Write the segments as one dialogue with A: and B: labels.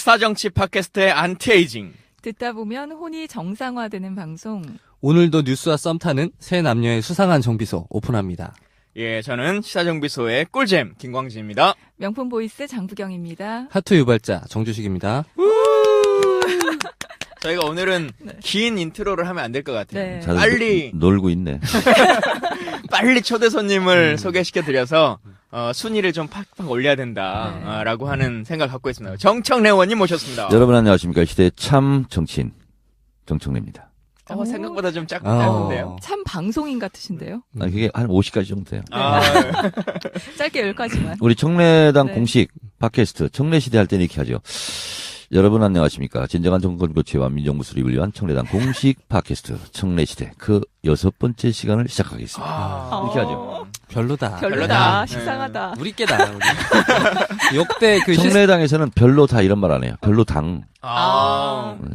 A: 시사정치 팟캐스트의 안티에이징.
B: 듣다 보면 혼이 정상화되는 방송.
C: 오늘도 뉴스와 썸 타는 새 남녀의 수상한 정비소 오픈합니다.
A: 예, 저는 시사정비소의 꿀잼 김광진입니다.
B: 명품 보이스 장부경입니다.
C: 하트 유발자 정주식입니다.
A: 저희가 오늘은 긴 인트로를 하면 안 될 것 같아요.
B: 네.
A: 빨리
D: 놀고 있네.
A: 빨리 초대 손님을 소개시켜드려서 순위를 좀 팍팍 올려야 된다라고 하는 생각을 갖고 있습니다. 정청래 의원님 모셨습니다.
D: 여러분 안녕하십니까. 시대의 참 정치인 정청래입니다.
A: 생각보다 좀 짧은데요.
B: 참 방송인 같으신데요.
D: 그게 한 50가지 정도 돼요.
B: 짧게 10가지만.
D: 우리 청래당
B: 네.
D: 공식 팟캐스트 청래시대 할 때는 이렇게 하죠. 여러분 안녕하십니까. 진정한 정권 교체와 민정부 수립을 위한 청래당 공식 팟캐스트 청래시대 그 6번째 시간을 시작하겠습니다. 이렇게 하죠.
C: 별로다.
B: 별로다.
A: 네.
B: 식상하다.
C: 우리 깨다. 우리. 역대 그
D: 청래당에서는 별로다 이런 말 안 해요. 별로당.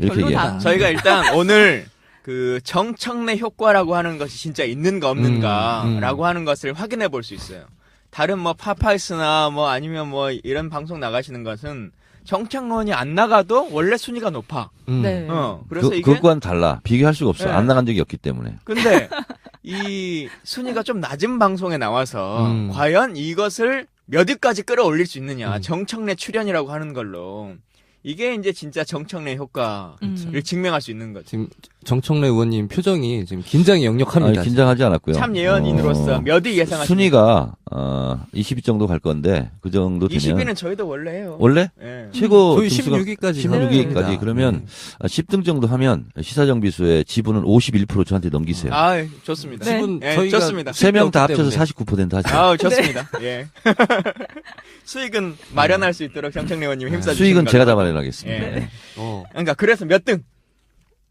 D: 이렇게
B: 별로다.
D: 얘기해요.
A: 저희가 일단 오늘 그 정청래 효과라고 하는 것이 진짜 있는가 없는가라고 하는 것을 확인해 볼 수 있어요. 다른 뭐 파파이스나 뭐 아니면 뭐 이런 방송 나가시는 것은 정청래원이 안 나가도 원래 순위가 높아.
B: 네.
A: 그래서 이게
D: 그것과는 달라. 비교할 수가 없어.
A: 네.
D: 안 나간 적이 없기 때문에.
A: 근데 이 순위가 좀 낮은 방송에 나와서 과연 이것을 몇 위까지 끌어올릴 수 있느냐. 정청래 출연이라고 하는 걸로. 이게 이제 진짜 정청래 효과를 증명할 수 있는 거죠.
C: 지금 정청래 의원님 표정이 지금 긴장이 역력합니다.
D: 아니, 긴장하지 않았고요.
A: 참 예언인으로서 몇 위 예상하십니까?
D: 순위가 20위 정도 갈 건데 그 정도 되면
A: 20위는 저희도 원래 해요.
D: 원래
A: 예.
D: 최고
C: 저희
D: 등수가
C: 16위까지
D: 16위까지 그러면 10등 정도 하면 시사정비소의 지분은 51% 저한테 넘기세요.
A: 좋습니다.
B: 네.
C: 지분
A: 예,
C: 저희가
A: 좋습니다.
D: 3명 다 합쳐서
C: 때문에.
D: 49% 하죠.
A: 좋습니다. 예. 수익은 마련할 수 있도록 정청래 의원님이 힘써주시는
D: 수익은
A: 걸로.
D: 제가 다 마련하겠습니다.
A: 예.
D: 네.
A: 그래서 몇 등?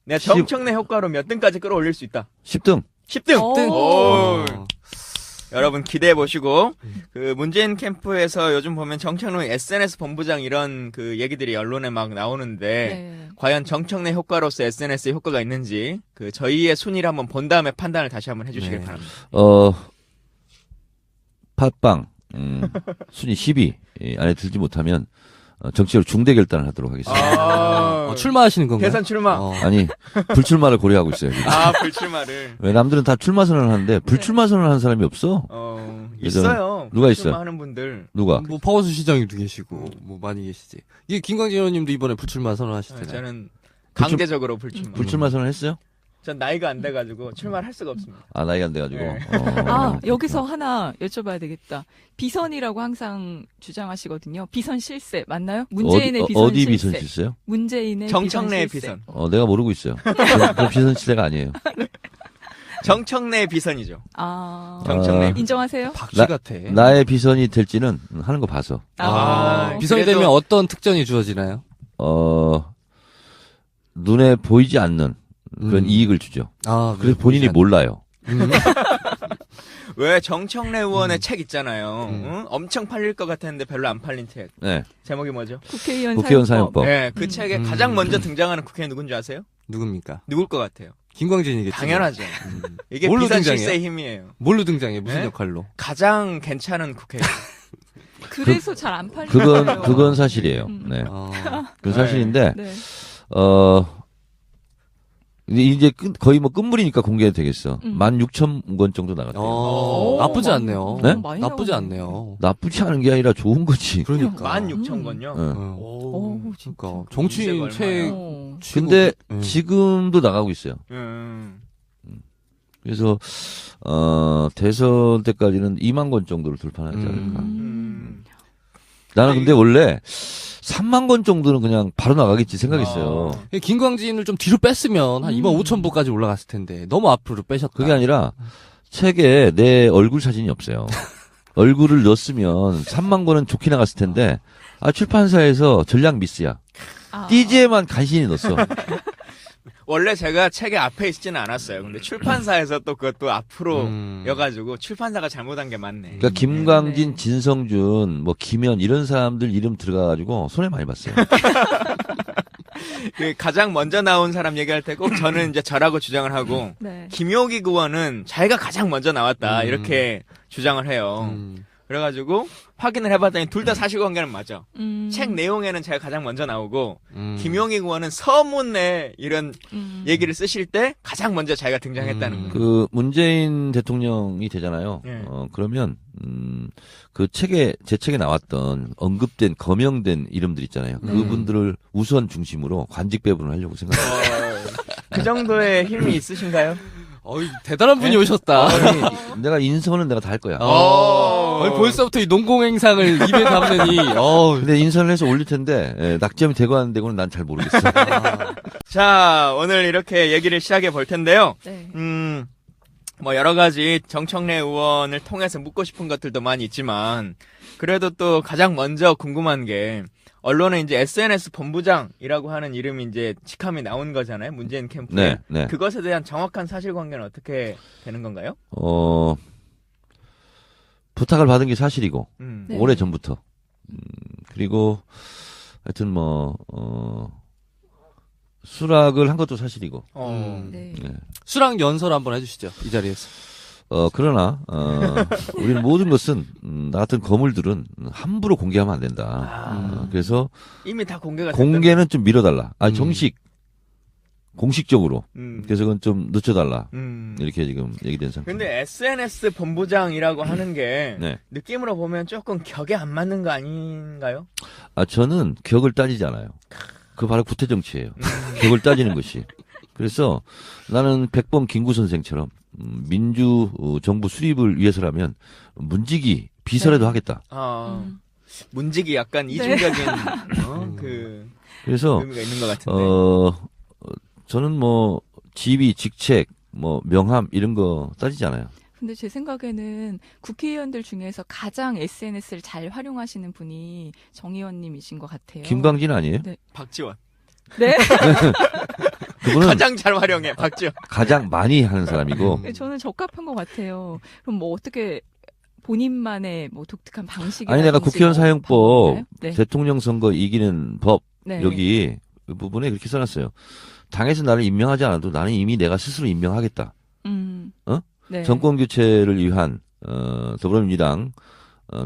A: 내가 정청래 효과로 몇 등까지 끌어올릴 수 있다.
D: 10등.
A: 10등.
B: 오.
A: 여러분 기대해 보시고 그 문재인 캠프에서 요즘 보면 정청래 SNS 본부장 이런 그 얘기들이 언론에 막 나오는데
B: 네.
A: 과연 정청래 효과로서 SNS 효과가 있는지 그 저희의 순위를 한번 본 다음에 판단을 다시 한번 해주시길
C: 네.
A: 바랍니다.
D: 팟빵 순위 10위 안에 들지 못하면 정치적으로 중대 결단을 하도록 하겠습니다.
C: 출마하시는 건가요?
A: 대선 출마.
D: 아니 불출마를 고려하고 있어요. 지금.
A: 불출마를.
D: 왜 남들은 다 출마 선언을 하는데 불출마 선언을 하는 사람이 없어?
A: 있어요.
D: 누가 있어요?
A: 출마하는 분들.
D: 누가?
C: 뭐 파워수 시장님도 계시고 뭐 많이 계시지. 이게 김광진 의원님도 이번에 불출마 선언하시잖아요.
A: 저는 강제적으로 불출마.
D: 불출마 선언 했어요?
A: 전 나이가 안 돼가지고 출마를 할 수가 없습니다.
D: 나이가 안 돼가지고.
A: 네.
B: 여기서 하나 여쭤봐야 되겠다. 비선이라고 항상 주장하시거든요. 비선 실세 맞나요? 문재인의 비선
D: 어디
B: 실세.
D: 비선 실세요?
B: 문재인의
A: 정청래의
B: 비선.
A: 비선.
D: 내가 모르고 있어요. 그 비선 실세가 아니에요.
A: 정청래의 비선이죠.
D: 정청래.
B: 인정하세요?
C: 박쥐 같아.
D: 나의 비선이 될지는 하는 거 봐서.
C: 비선이
A: 그래도-
C: 되면 어떤 특전이 주어지나요?
D: 눈에 보이지 않는 그런 이익을 주죠. 그래서 본인이 몰라요.
A: 왜 정청래 의원의 책 있잖아요. 응? 엄청 팔릴 것 같았는데 별로 안 팔린 책.
D: 네.
A: 제목이 뭐죠?
B: 사용법.
D: 국회의원 사용법.
A: 네, 그 책에 가장 먼저 등장하는 국회의원 누군지 아세요?
C: 누굽니까?
A: 누굴 것 같아요?
C: 김광진이겠죠.
A: 당연하죠. 이게
C: 뭘로
A: 비선
C: 등장해요?
A: 실세의 힘이에요.
C: 뭘로 등장해? 무슨
A: 네?
C: 역할로?
A: 가장 괜찮은 국회의원.
B: 그래서 잘 안 팔리는 거예요.
D: 그건 사실이에요. 네. 그건 사실인데,
B: 네.
D: 이제 거의 뭐 끝물이니까 공개해도 되겠어. 16,000권 정도 나갔대요.
C: 나쁘지 않네요.
D: 네?
B: 많이
C: 나쁘지
B: 나오네.
C: 않네요.
D: 나쁘지 않은 게 아니라 좋은 거지.
C: 그러니까.
A: 16,000건요.
B: 오,
C: 그러니까 정치인
A: 인쇄가
C: 책
B: 어.
D: 근데 지금도 나가고 있어요. 그래서 대선 때까지는 2만 권 정도를 돌파하지 않을까. 나는 근데 원래 3만 권 정도는 그냥 바로 나가겠지 생각했어요.
C: 김광진을 좀 뒤로 뺐으면 한 2만 5천 부까지 올라갔을 텐데 너무 앞으로 빼셨다.
D: 그게 아니라 책에 내 얼굴 사진이 없어요. 얼굴을 넣었으면 3만 권은 좋게 나갔을 텐데 출판사에서 전략 미스야. 띠지에만 간신히 넣었어.
A: 원래 제가 책의 앞에 있지는 않았어요. 근데 출판사에서 또 그것도 앞으로 여가지고 출판사가 잘못한 게 맞네.
D: 그러니까 김광진, 진성준, 뭐 김현 이런 사람들 이름 들어가가지고 손해 많이 봤어요.
A: 그 가장 먼저 나온 사람 얘기할 때 꼭 저는 이제 저라고 주장을 하고
B: 네.
A: 김효기 의원은 자기가 가장 먼저 나왔다 이렇게 주장을 해요. 그래가지고 확인을 해봤더니 둘 다 사실관계는 맞아. 책 내용에는 제가 가장 먼저 나오고 김용익 의원은 서문에 이런 얘기를 쓰실 때 가장 먼저 자기가 등장했다는 거예요.
D: 그 문재인 대통령이 되잖아요.
A: 예.
D: 그러면 그 책에 제 책에 나왔던 언급된 거명된 이름들 있잖아요.
B: 네.
D: 그분들을 우선 중심으로 관직 배분을 하려고 생각합니다.
A: 그 정도의 힘이 있으신가요?
C: 어이, 대단한 분이 오셨다.
D: 아니, 내가 인선은 내가 다 할 거야.
C: 벌써부터 이 농공행상을 입에 담느니,
D: 근데 인선을 해서 올릴 텐데 낙점이 되고 안 되고는 난 잘 모르겠어.
A: 자, 오늘 이렇게 얘기를 시작해 볼 텐데요.
B: 네.
A: 뭐 여러 가지 정청래 의원을 통해서 묻고 싶은 것들도 많이 있지만 그래도 또 가장 먼저 궁금한 게 언론에 이제 SNS 본부장이라고 하는 이름이 이제 직함이 나온 거잖아요. 문재인 캠프에.
D: 네.
A: 그것에 대한 정확한 사실관계는 어떻게 되는 건가요?
D: 부탁을 받은 게 사실이고
B: 네.
D: 오래 전부터. 그리고 하여튼 수락을 한 것도 사실이고.
B: 네.
D: 네.
C: 수락 연설 한번 해주시죠, 이 자리에서.
D: 그러나 우리는 모든 것은 나 같은 거물들은 함부로 공개하면 안 된다. 그래서
A: 이미 다 공개가
D: 공개는 좀 미뤄달라. 공식적으로.
A: 됐다는.
D: 그래서 그건 좀 늦춰달라.
A: 음.
D: 이렇게 지금 얘기된 상태.
A: 근데 SNS 본부장이라고 하는 게
D: 네.
A: 느낌으로 보면 조금 격에 안 맞는 거 아닌가요?
D: 저는 격을 따지지 않아요. 그 바로 구태 정치예요. 격을 따지는 것이. 그래서 나는 백범 김구 선생처럼 민주 정부 수립을 위해서라면 문지기 비서라도 하겠다.
A: 문직이 약간 이중적인 그
D: 그래서
A: 의미가 있는 것 같은데.
D: 저는 뭐 지위, 직책, 뭐 명함 이런 거 따지지 않아요.
B: 근데 제 생각에는 국회의원들 중에서 가장 SNS를 잘 활용하시는 분이 정 의원님이신 것 같아요.
D: 김광진 아니에요?
B: 네.
A: 박지원.
B: 네?
D: 그분은
A: 가장 잘 활용해. 박지원.
D: 가장 많이 하는 사람이고
B: 저는 적합한 것 같아요. 그럼 뭐 어떻게 본인만의 뭐 독특한 방식이
D: 아니 내가 국회의원 사용법
B: 네.
D: 대통령 선거 이기는 법
B: 네.
D: 여기 그 부분에 그렇게 써놨어요. 당에서 나를 임명하지 않아도 나는 이미 내가 스스로 임명하겠다.
B: 네.
D: 정권 교체를 위한 더불어민주당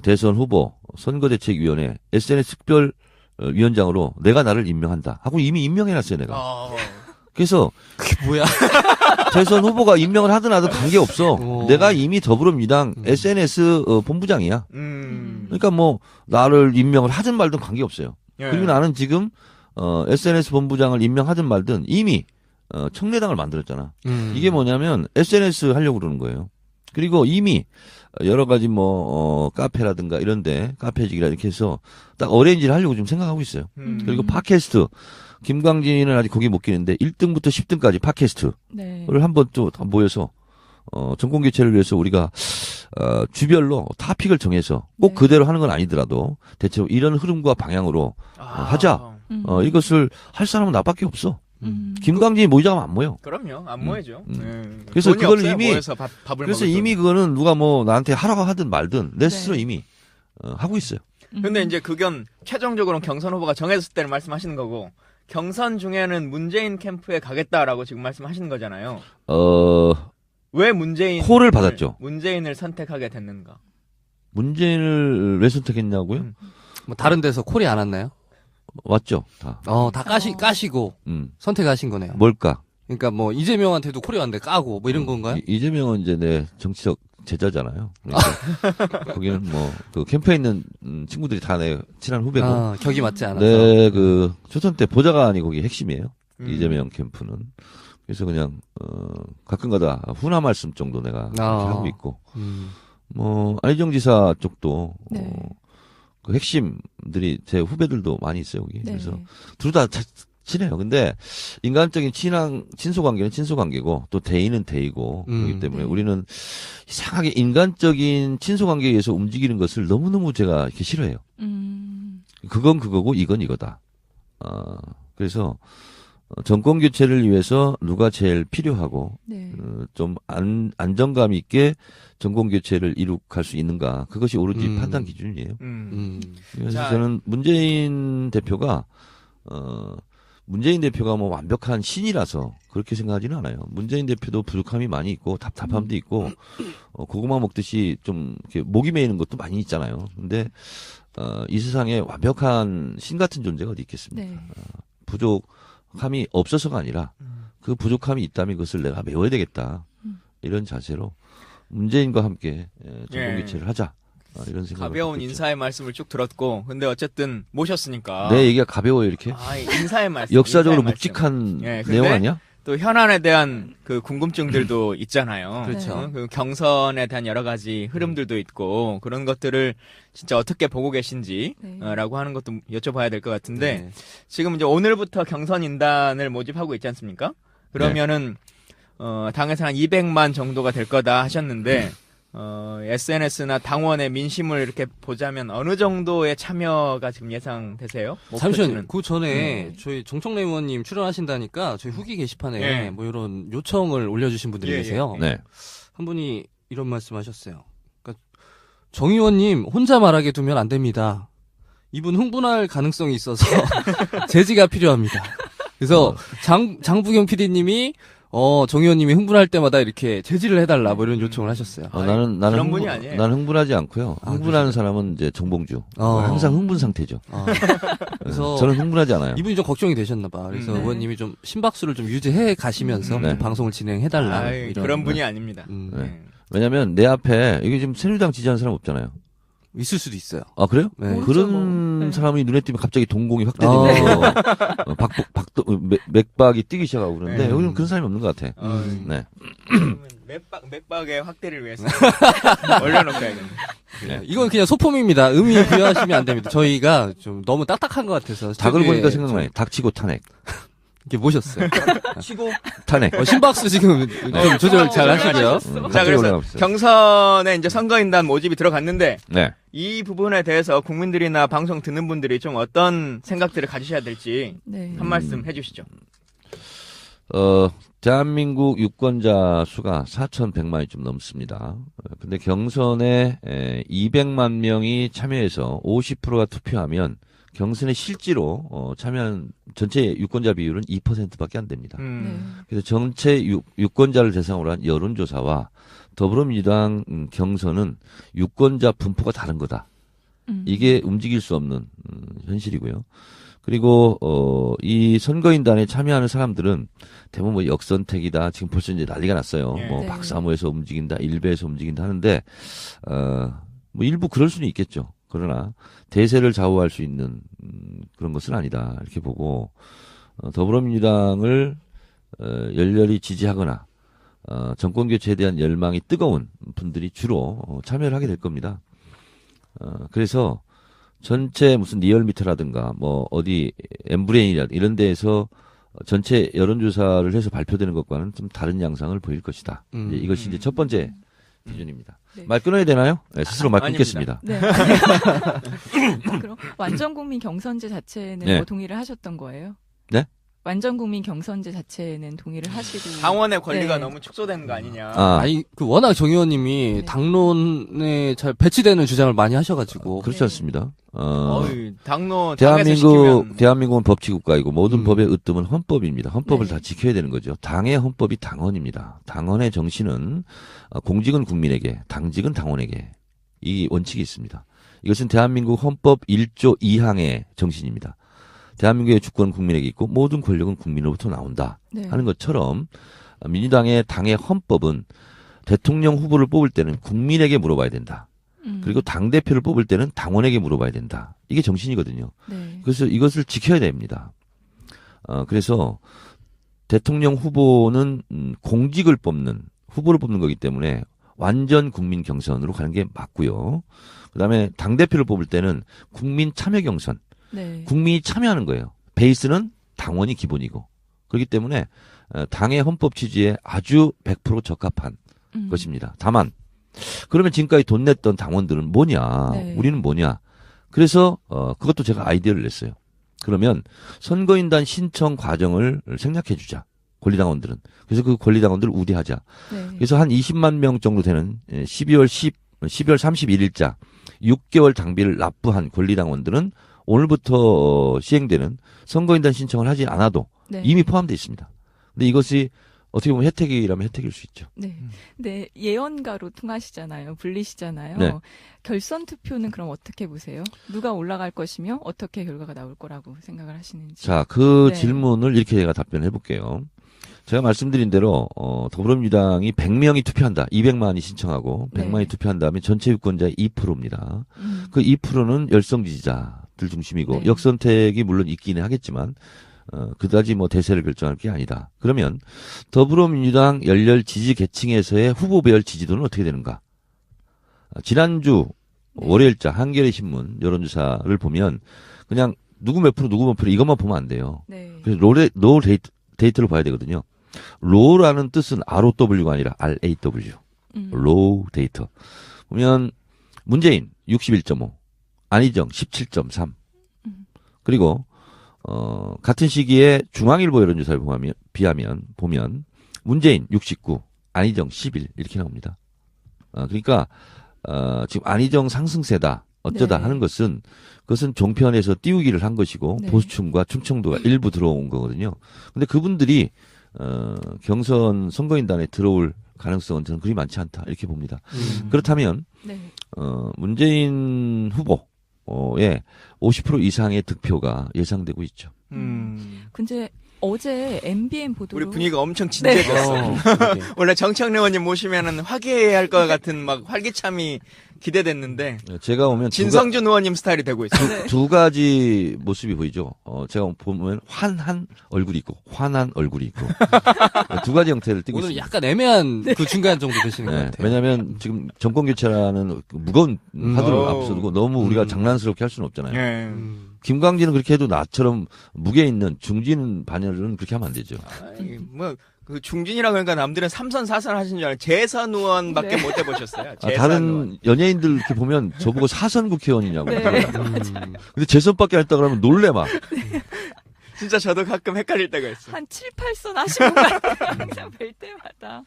D: 대선 후보 선거대책위원회 SNS 특별 위원장으로 내가 나를 임명한다 하고 이미 임명해놨어요 내가. 그래서
C: 그게 뭐야?
D: 대선 후보가 임명을 하든 안 하든 관계없어. 내가 이미 더불어민주당 SNS 본부장이야. 그러니까 뭐 나를 임명을 하든 말든 관계없어요.
A: 예.
D: 그리고 나는 지금 SNS 본부장을 임명하든 말든 이미 청래당을 만들었잖아. 이게 뭐냐면 SNS 하려고 그러는 거예요. 그리고 이미 여러 가지 뭐 카페라든가 이런데 카페직이라 이렇게 해서 딱 어레인지를 하려고 지금 생각하고 있어요. 그리고 팟캐스트 김광진은 아직 거기 못 끼는데 1등부터 10등까지 팟캐스트를
B: 네.
D: 한번 또 모여서 정권 교체를 위해서 우리가 주별로 토픽을 정해서 꼭
B: 네.
D: 그대로 하는 건 아니더라도 대체로 이런 흐름과 방향으로 하자. 이것을 할 사람은 나밖에 없어. 김광진이 모이자면 안 모여.
A: 그럼요. 안 모이죠.
D: 그래서
A: 돈이
D: 그걸
A: 없어요,
D: 이미
A: 모여서 밥을
D: 그래서
A: 먹을
D: 이미 그거는 누가 뭐 나한테 하라고 하든 말든 내 스스로
B: 네.
D: 이미 하고 있어요.
A: 근데 이제 그건 최종적으로 경선 후보가 정해졌을 때를 말씀하시는 거고 경선 중에는 문재인 캠프에 가겠다라고 지금 말씀하시는 거잖아요. 왜
D: 콜을 받았죠.
A: 문재인을 선택하게 됐는가?
D: 문재인을 왜 선택했냐고요?
C: 뭐 다른 데서 콜이 안 왔나요?
D: 왔죠, 다.
C: 다 까시고 선택하신 거네요.
D: 뭘까?
C: 그러니까 뭐 이재명한테도 콜이 왔는데 까고 뭐 이런 건가요?
D: 이재명은 이제 내 정치적 제자잖아요. 그러니까 거기는 뭐 그 캠프에 있는 친구들이 다 내 친한 후배고.
C: 격이 맞지 않아서.
D: 네, 그 초선 때 보좌관이 거기 핵심이에요. 이재명 캠프는. 그래서 그냥 가끔가다 훈화 말씀 정도 내가 이렇게 하고 있고. 뭐 안희정 지사 쪽도
B: 네.
D: 그 핵심들이 제 후배들도 많이 있어요 여기.
B: 네.
D: 그래서 둘 다 친해요. 근데 인간적인 친소 관계는 친소 관계고 또 대인은 대이고 그렇기 때문에
B: 네.
D: 우리는 이상하게 인간적인 친소 관계에 의해서 움직이는 것을 너무너무 제가 이렇게 싫어해요. 그건 그거고 이건 이거다. 그래서 정권 교체를 위해서 누가 제일 필요하고
B: 네.
D: 좀 안정감 있게 정권 교체를 이룩할 수 있는가 그것이 오로지 판단 기준이에요. 그래서
A: 자,
D: 저는 문재인 대표가 문재인 대표가 뭐 완벽한 신이라서 그렇게 생각하지는 않아요. 문재인 대표도 부족함이 많이 있고 답답함도 있고 고구마 먹듯이 좀 이렇게 목이 메이는 것도 많이 있잖아요. 근데 이 세상에 완벽한 신 같은 존재가 어디 있겠습니까?
B: 네.
D: 부족함이 없어서가 아니라 그 부족함이 있다면 그것을 내가 메워야 되겠다. 이런 자세로 문재인과 함께 정권교체를 하자. 이런 생각.
A: 가벼운 인사의 말씀을 쭉 들었고, 근데 어쨌든 모셨으니까.
D: 내 얘기가 가벼워요 이렇게?
A: 인사의 말씀.
D: 역사적으로
A: 인사의
D: 묵직한
A: 예,
D: 내용 아니야?
A: 또 현안에 대한 그 궁금증들도 있잖아요.
C: 그렇죠.
A: 그 경선에 대한 여러 가지 흐름들도 있고 그런 것들을 진짜 어떻게 보고 계신지
B: 네.
A: 라고 하는 것도 여쭤봐야 될 것 같은데
C: 네.
A: 지금 이제 오늘부터 경선 인단을 모집하고 있지 않습니까? 그러면은 당에서 한 200만 정도가 될 거다 하셨는데 SNS나 당원의 민심을 이렇게 보자면 어느 정도의 참여가 지금 예상되세요?
C: 잠시만요. 그 전에
B: 네.
C: 저희 정청래 의원님 출연하신다니까 저희 후기 게시판에
A: 예.
C: 뭐 이런 요청을 올려주신 분들이
A: 예,
C: 계세요.
D: 네.
C: 한 분이 이런 말씀하셨어요. 그러니까 정 의원님 혼자 말하게 두면 안 됩니다. 이분 흥분할 가능성이 있어서 제지가 필요합니다. 그래서 장부경 PD님이 정 의원님이 흥분할 때마다 이렇게 제지를 해달라 뭐 이런 요청을 하셨어요.
D: 나는
A: 그런 분이 아니에요.
D: 난 흥분하지 않고요.
C: 아,
D: 흥분하는 사람은 이제 정봉주.
C: 어.
D: 항상 흥분 상태죠.
C: 그래서
D: 저는 흥분하지 않아요.
C: 이분이 좀 걱정이 되셨나봐. 그래서
B: 네.
C: 의원님이 좀 심박수를 좀 유지해 가시면서
D: 네.
C: 방송을 진행해달라.
A: 아이,
C: 이런
A: 그런 분이 아닙니다.
D: 네. 왜냐면 내 앞에 이게 지금 새누리당 지지하는 사람 없잖아요.
C: 있을 수도 있어요.
D: 아 그래요?
C: 네.
B: 뭐.
D: 그런
B: 네.
D: 사람이 눈에 띄면 갑자기 동공이 확대되면서 맥박이 뛰기 시작하고 그러는데
A: 네.
D: 여기는 그런 사람이 없는 것 같아. 네.
A: 맥박의 확대를 위해서 올려놓고야겠네.
C: 네. 이건 그냥 소품입니다. 의미 부여하시면 안 됩니다. 저희가 좀 너무 딱딱한 것 같아서.
D: 닭을
C: 스튜디오에
D: 보니까 생각나요.
C: 좀
D: 닭치고 탄핵.
C: 이렇게 모셨어요.
A: 치고
D: 탄핵.
C: 심박수 지금 좀 조절 잘 하시죠?
A: 자,
D: 갑자기
A: 그래서
D: 올라가고 있어요.
A: 경선에 이제 선거인단 모집이 들어갔는데
D: 네.
A: 이 부분에 대해서 국민들이나 방송 듣는 분들이 좀 어떤 생각들을 가지셔야 될지
B: 네.
A: 한 말씀 해주시죠.
D: 대한민국 유권자 수가 4,100만이 좀 넘습니다. 근데 경선에 200만 명이 참여해서 50%가 투표하면 경선에 실제로 참여한 전체 유권자 비율은 2%밖에 안 됩니다.
B: 네.
D: 그래서 전체 유권자를 대상으로 한 여론조사와 더불어민주당 경선은 유권자 분포가 다른 거다. 이게 움직일 수 없는 현실이고요. 그리고 이 선거인단에 참여하는 사람들은 대부분 뭐 역선택이다. 지금 벌써 이제 난리가 났어요.
A: 네.
D: 뭐
B: 네.
D: 박사모에서 움직인다, 일베에서 움직인다 하는데 뭐 일부 그럴 수는 있겠죠. 그러나 대세를 좌우할 수 있는 그런 것은 아니다. 이렇게 보고 더불어민주당을 열렬히 지지하거나 정권 교체에 대한 열망이 뜨거운 분들이 주로 참여를 하게 될 겁니다. 그래서 전체 무슨 리얼미터라든가 뭐 어디 엠브레인이라 이런 데에서 전체 여론조사를 해서 발표되는 것과는 좀 다른 양상을 보일 것이다. 이제 이것이 이제 첫 번째 기준입니다.
B: 네.
D: 말 끊어야 되나요? 네, 스스로 말
A: 아닙니다.
D: 끊겠습니다.
B: 네. 그럼 완전 국민 경선제 자체는
D: 네.
B: 뭐 동의를 하셨던 거예요?
D: 네?
B: 완전 국민 경선제 자체는 동의를 하시고
A: 당원의 권리가
B: 네.
A: 너무 축소되는 거 아니냐.
C: 아니, 워낙 정 의원님이
B: 네.
C: 당론에 잘 배치되는 주장을 많이 하셔가지고.
D: 그렇지
B: 네.
D: 않습니다.
A: 당로 당에서 시키면
D: 대한민국은 법치국가이고 모든
C: 음.
D: 법의 으뜸은 헌법입니다. 헌법을
B: 네.
D: 다 지켜야 되는 거죠. 당의 헌법이 당헌입니다. 당헌의 정신은 공직은 국민에게, 당직은 당원에게 이 원칙이 있습니다. 이것은 대한민국 헌법 1조 2항의 정신입니다. 대한민국의 주권은 국민에게 있고 모든 권력은 국민으로부터 나온다
B: 네.
D: 하는 것처럼 민주당의 당의 헌법은 대통령 후보를 뽑을 때는 국민에게 물어봐야 된다. 그리고 당대표를 뽑을 때는 당원에게 물어봐야 된다. 이게 정신이거든요.
B: 네.
D: 그래서 이것을 지켜야 됩니다. 그래서 대통령 후보는 공직을 뽑는, 후보를 뽑는 거기 때문에 완전 국민 경선으로 가는 게 맞고요. 그 다음에 당대표를 뽑을 때는 국민 참여 경선,
B: 네.
D: 국민이 참여하는 거예요. 베이스는 당원이 기본이고. 그렇기 때문에 당의 헌법 취지에 아주 100% 적합한 것입니다. 다만 그러면 지금까지 돈 냈던 당원들은 뭐냐?
B: 네.
D: 우리는 뭐냐? 그래서 그것도 제가 아이디어를 냈어요. 그러면 선거인단 신청 과정을 생략해 주자. 권리당원들은. 그래서 그 권리당원들을 우대하자.
B: 네.
D: 그래서 한 20만 명 정도 되는 12월 31일자 6개월 당비를 납부한 권리당원들은 오늘부터 시행되는 선거인단 신청을 하지 않아도
B: 네.
D: 이미 포함되어 있습니다. 근데 이것이 어떻게 보면 혜택이라면 혜택일 수 있죠.
B: 네. 네, 예언가로 통하시잖아요. 불리시잖아요.
D: 네.
B: 결선 투표는 그럼 어떻게 보세요? 누가 올라갈 것이며 어떻게 결과가 나올 거라고 생각을 하시는지.
D: 자, 그
B: 네.
D: 질문을 이렇게 제가 답변해 볼게요. 제가 말씀드린 대로 더불어민주당이 100명이 투표한다. 200만이 신청하고 100만이
B: 네.
D: 투표한다면 전체 유권자의 2%입니다.
B: 음.
D: 그 2%는 열성 지지자들 중심이고
B: 네.
D: 역선택이 물론 있기는 하겠지만 그다지 뭐 대세를 결정할 게 아니다. 그러면 더불어민주당 열렬 지지 계층에서의 후보별 지지도는 어떻게 되는가? 지난주
B: 네.
D: 월요일자 한겨레 신문 여론조사를 보면 그냥 누구 몇 프로 이것만 보면 안 돼요.
B: 네.
D: 그래서 로 데이터를 봐야 되거든요. 로라는 뜻은 ROW가 아니라 RAW. 로우 데이터. 보면 문재인 61.5, 안희정 17.3. 그리고 같은 시기에 중앙일보 여론조사를 보면 문재인 69, 안희정 11 이렇게 나옵니다. 그러니까 지금 안희정 상승세다 어쩌다
B: 네.
D: 하는 것은 그것은 종편에서 띄우기를 한 것이고
B: 네.
D: 보수층과 충청도가 일부 들어온 거거든요. 근데 그분들이 경선 선거인단에 들어올 가능성은 저는 그리 많지 않다 이렇게 봅니다. 그렇다면
B: 네.
D: 문재인 후보의 50% 이상의 득표가 예상되고 있죠.
B: 근데 어제 MBN 보도로
A: 우리 분위기가 엄청
B: 네.
A: 진지해졌어. 원래 정청래 의원님 모시면은 화기애애할 것 같은 막 활기참이 기대됐는데
D: 제가 오면
A: 진성준 의원님 스타일이 되고 있어요.
B: 네.
D: 두 가지 모습이 보이죠. 제가 보면 환한 얼굴이 있고 화난 얼굴이 있고 두 가지 형태를 띠고
C: 오늘
D: 있습니다.
C: 약간 애매한 그 중간 정도 되시는 것
D: 네,
C: 같아요.
D: 왜냐하면 지금 정권 교체라는 그 무거운 화두를
A: 오.
D: 앞서두고 너무 우리가 장난스럽게 할 수는 없잖아요.
A: 예.
D: 김광진은 그렇게 해도 나처럼 무게 있는 중진 반열은 그렇게 하면 안 되죠.
A: 아이, 뭐, 그 중진이라 그러니까 남들은 3선, 4선 하신 줄 알아요. 재선 의원밖에
B: 네.
A: 못 해보셨어요.
D: 아,
A: 재선
D: 다른
A: 의원.
D: 연예인들 이렇게 보면 저보고 사선 국회의원이냐고.
B: 네.
D: 근데 재선밖에 안 했다 그러면 놀래 막.
A: 진짜 저도 가끔 헷갈릴 때가 있어요.
B: 한 7, 8선 하신 것 같아요. 항상 뵐 때마다.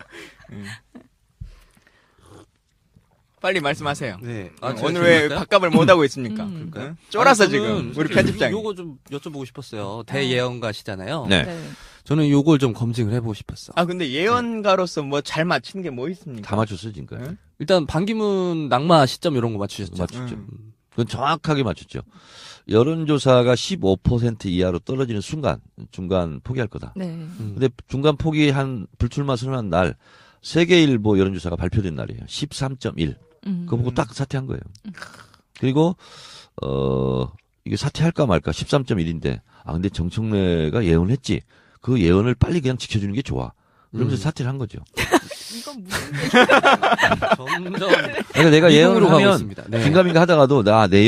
A: 빨리 말씀하세요.
C: 네.
A: 오늘 왜 밥값을 못 하고 있습니까? 응? 쫄아서
C: 아니, 저는
A: 지금 우리
C: 사실
A: 편집장이.
C: 요거 좀 여쭤보고 싶었어요. 대예언가시잖아요.
D: 네.
B: 네.
C: 저는 요걸 좀 검증을 해보고 싶었어.
A: 아 근데 예언가로서 뭐 잘 맞히는 게 뭐 있습니까?
D: 다 맞췄어, 지금까지.
A: 응?
C: 일단 반기문 낙마 시점 이런 거 맞추셨죠?
D: 맞췄죠. 그건 정확하게 맞췄죠. 여론조사가 15% 이하로 떨어지는 순간, 중간 포기할 거다.
B: 네.
D: 근데 중간 포기한 불출마 선언한 날, 세계일보 여론조사가 발표된 날이에요. 13.1. 그거 보고 딱 사퇴한 거예요. 그리고, 이게 사퇴할까 말까 13.1인데, 근데 정청래가 예언했지. 그 예언을 빨리 그냥 지켜주는 게 좋아. 그러면서 사퇴를 한 거죠.
B: 이건 무슨
C: 점점
D: 그러니까 내가 예언을
C: 미국으로 가고
D: 하면
C: 있습니다. 네.
D: 긴가민가 하다가도 내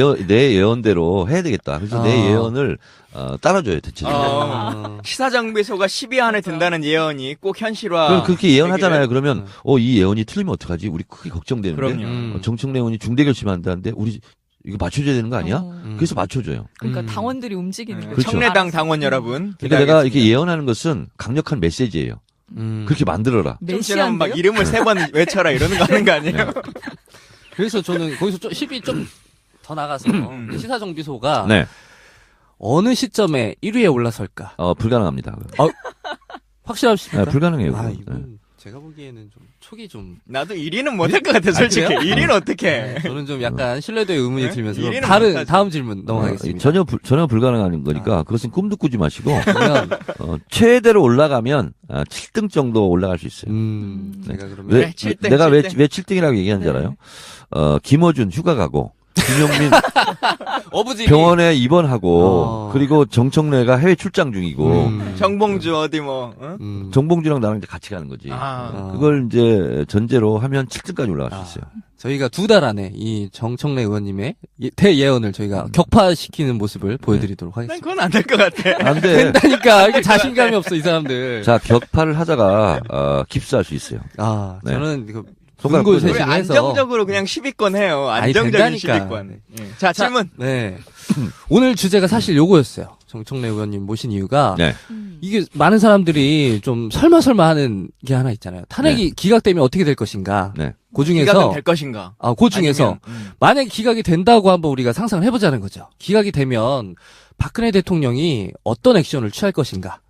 D: 예언대로 해야 되겠다. 그래서 내 예언을 따라줘요 대체적으로.
A: 시사정비소가 10위 안에 든다는 예언이 꼭 현실화.
D: 그럼 그렇게 예언하잖아요.
A: 되기를.
D: 그러면 이 예언이 틀리면 어떡하지? 우리 크게 걱정되는데.
A: 그럼요.
D: 정청래 의원이 중대 결심한다는데 우리 이거 맞춰줘야 되는 거 아니야? 그래서 맞춰줘요.
B: 그러니까 당원들이 움직이는 거죠.
D: 그렇죠.
A: 청래당 당원 여러분.
D: 그러니까 내가 이렇게
A: 기대하겠습니다.
D: 예언하는 것은 강력한 메시지예요. 그렇게 만들어라.
A: 좀 지나면
B: 메시아인데요?
A: 막 이름을 3번 외쳐라 이러는 거 하는 거 아니에요?
C: 그래서 저는 거기서 좀 10이 좀 더 나가서 시사정비소가
D: 네.
C: 어느 시점에 1위에 올라설까?
D: 불가능합니다.
C: 확실하십니까?
D: 불가능해요.
C: 아,
D: 그건.
C: 이건 제가 보기에는 좀 촉이 좀
A: 나도 1위는 못할 것 같아 솔직히.
C: 그래요?
A: 1위는 어떻게?
C: 저는 좀 약간 신뢰도에 의문이
A: 네?
C: 들면서
A: 일위는
C: 다른
A: 못하지.
C: 다음 질문 넘어가겠습니다.
D: 전혀 불가능한 거니까 그것은 꿈도 꾸지 마시고
C: 그러면
D: 최대로 올라가면 7등 정도 올라갈 수 있어요.
C: 제가 그러면
A: 왜? 7등,
D: 내가
A: 7등.
D: 왜 7등이라고 얘기하는 줄 알아요? 김어준 휴가 가고 김용민
C: 어부집이
D: 병원에 입원하고
C: 어.
D: 그리고 정청래가 해외 출장 중이고
A: 정봉주 어디 뭐? 어?
D: 정봉주랑 나랑 이제 같이 가는 거지. 그걸 이제 전제로 하면 7등까지 올라갈 수 있어요.
C: 저희가 2달 안에 이 정청래 의원님의 대예언을 저희가 격파시키는 모습을 보여드리도록
A: 난
C: 하겠습니다.
A: 그건 안 될 것 같아.
D: 안 돼.
C: 된다니까 이렇게 자신감이 없어 이 사람들.
D: 자, 격파를 하다가 깁스할 수 있어요.
C: 아
D: 네.
C: 저는 그
D: 손가락
C: 분고
D: 꽂아요.
A: 왜
C: 세심해서
A: 안정적으로 그냥 10위권 해요.
C: 아니,
A: 안정적인
C: 된다니까.
A: 10위권. 자, 질문.
C: 네. 오늘 주제가 사실 요거였어요. 정청래 의원님 모신 이유가
D: 네.
C: 이게 많은 사람들이 좀 설마 하는 게 하나 있잖아요. 탄핵이 기각되면 어떻게 될 것인가.
D: 네.
C: 그
A: 기각은
C: 중에서
A: 될 것인가?
C: 그 중에서
A: 아니면,
C: 만약에 기각이 된다고 한번 우리가 상상을 해보자는 거죠. 기각이 되면 박근혜 대통령이 어떤 액션을 취할 것인가.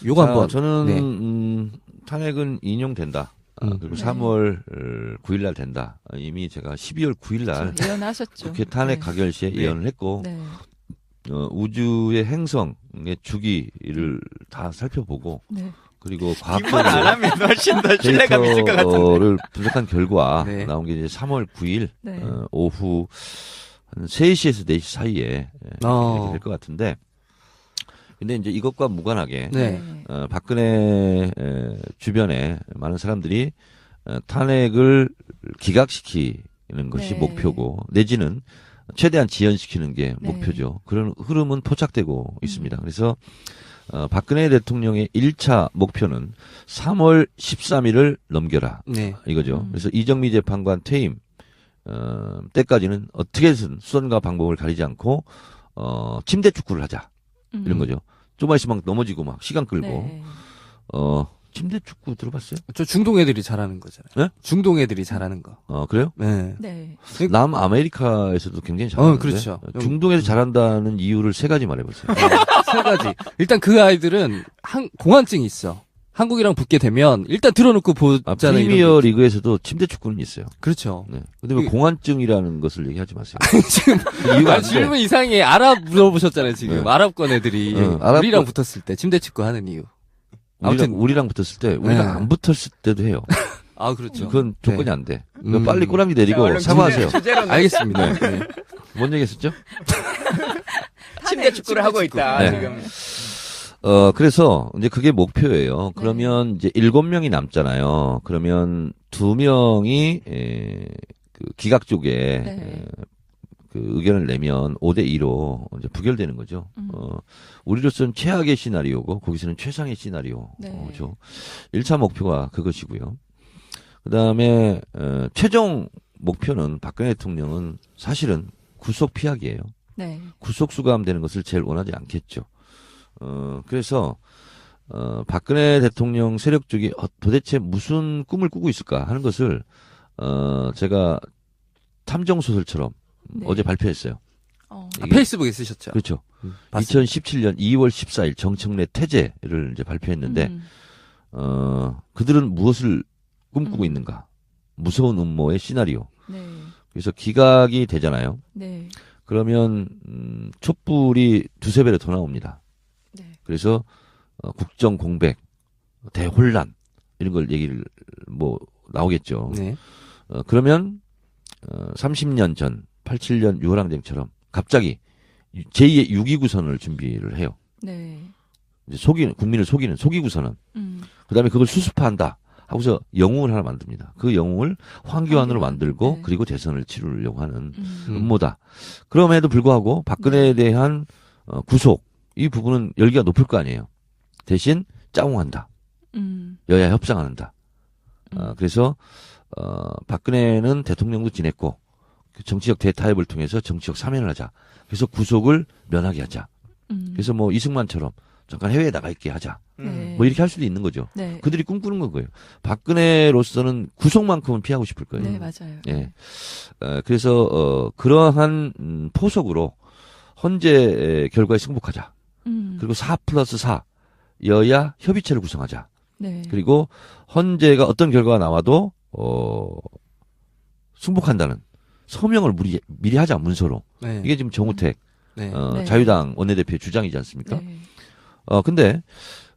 C: 요거
D: 자,
C: 한번.
D: 저는
C: 네.
D: 탄핵은 인용된다. 그리고
B: 네.
D: 3월 9일 날 된다. 이미 제가 12월 9일 날
B: 예언하셨죠.
D: 국회 탄핵
B: 네.
D: 가결 시에
A: 네.
D: 예언을 했고
B: 네.
D: 우주의 행성의 주기를 다 살펴보고
B: 네.
D: 그리고
A: 이말 안 하면 훨씬 더 신뢰감 있을 것 같은데.
D: 데이터를 분석한 결과
C: 네.
D: 나온 게 이제 3월 9일
B: 네.
D: 오후 한 3시에서 4시 사이에 이렇게 될 것 같은데 근데 이제 이것과 무관하게
C: 네.
D: 박근혜 주변에 많은 사람들이 탄핵을 기각시키는 것이
B: 네.
D: 목표고 내지는 최대한 지연시키는 게
B: 네.
D: 목표죠. 그런 흐름은 포착되고 있습니다. 그래서 박근혜 대통령의 1차 목표는 3월 13일을 넘겨라
C: 네.
D: 이거죠. 그래서 이정미 재판관 퇴임 때까지는 어떻게든 수단과 방법을 가리지 않고 침대 축구를 하자 이런 거죠. 좀만 있으면 막 넘어지고 막 시간 끌고
B: 네.
D: 침대 축구 들어봤어요?
C: 저 중동 애들이 잘하는 거잖아요.
D: 네?
C: 중동 애들이 잘하는 거.
D: 그래요?
C: 네.
B: 네.
D: 남아메리카에서도 굉장히 잘하는데
C: 그렇죠.
D: 중동에서 잘한다는 이유를 3가지 말해보세요.
C: 세 가지. 일단 그 아이들은 공환증이 있어. 한국이랑 붙게 되면 일단 들어놓고 보잖아요. 이런
D: 프리미어
C: 게.
D: 리그에서도 침대 축구는 있어요.
C: 그렇죠.
D: 네. 근데 왜 공환증이라는 것을 얘기하지 마세요.
C: 지금
D: 이유가 안 돼.
C: 질문 이상해. 아랍 물어보셨잖아요. 지금
D: 네.
C: 아랍권 애들이
D: 아랍권-
C: 우리랑 붙었을 때 침대 축구 하는 이유. 아무튼-
D: 우리랑 붙었을 때 우리랑
C: 네.
D: 안 붙었을 때도 해요.
C: 그렇죠.
D: 그건 조건이
C: 네.
D: 안 돼. 그러니까
C: 음.
D: 빨리 꼬랑지
A: 자,
D: 내리고
A: 얼른
D: 사과하세요.
A: 주제로
C: 알겠습니다. 네.
D: 뭔 얘기했었죠?
A: 침대 축구를 하고 있다.
D: 네.
A: 지금.
D: 그래서 이제 그게 목표예요. 그러면 이제 7명이 남잖아요. 그러면 2명이 그 기각 쪽에
B: 네.
D: 그 의견을 내면 5대2로 이제 부결되는 거죠. 우리로서는 최악의 시나리오고 거기서는 최상의 시나리오죠.
B: 네.
D: 1차 목표가 그것이고요. 그다음에 최종 목표는 박근혜 대통령은 사실은 구속 피하기예요.
B: 네.
D: 구속 수감되는 것을 제일 원하지 않겠죠. 그래서 박근혜 대통령 세력 쪽이 도대체 무슨 꿈을 꾸고 있을까 하는 것을 제가 탐정 소설처럼
B: 네.
D: 어제 발표했어요. 이게-
C: 페이스북에 쓰셨죠.
D: 그렇죠.
C: 봤습니다.
D: 2017년 2월 14일 정청래 태제를 이제 발표했는데
B: 음.
D: 그들은 무엇을 꿈꾸고
B: 음.
D: 있는가? 무서운 음모의 시나리오.
B: 네.
D: 그래서 기각이 되잖아요.
B: 네.
D: 그러면 촛불이 2~3배로 더 나옵니다.
B: 네.
D: 그래서 국정 공백, 대혼란 이런 걸 얘기를 뭐 나오겠죠.
C: 네.
D: 그러면 30년 전 87년 6월 항쟁처럼 갑자기 제2의 6.29선을 준비를 해요.
B: 네.
D: 이제 국민을 속이는 속이구선언. 그다음에 그걸 수습한다 하고서 영웅을 하나 만듭니다. 그 영웅을 황교안으로
B: 황교안.
D: 만들고
B: 네.
D: 그리고 대선을 치르려고 하는
B: 음.
D: 음모다. 그럼에도 불구하고 박근혜에 대한 구속 이 부분은 열기가 높을 거 아니에요. 대신 짜웅한다. 여야 협상한다. 그래서 박근혜는 대통령도 지냈고 그 정치적 대타협을 통해서 정치적 사면을 하자. 그래서 구속을 면하게 하자. 그래서 뭐 이승만처럼 잠깐 해외에 나가 있게 하자.
B: 네.
D: 뭐 이렇게 할 수도 있는 거죠.
B: 네.
D: 그들이 꿈꾸는 거예요. 박근혜로서는 구속만큼은 피하고 싶을 거예요.
B: 네, 맞아요.
D: 예. 그래서 그러한 포석으로 헌재 결과에 승복하자. 그리고 4+4 여야 협의체를 구성하자.
B: 네.
D: 그리고 헌재가 어떤 결과가 나와도 승복한다는 서명을 미리 하자 문서로.
C: 네.
D: 이게 지금 정우택
C: 네.
B: 네.
D: 자유당 원내대표의 주장이지 않습니까?
B: 네.
D: 근데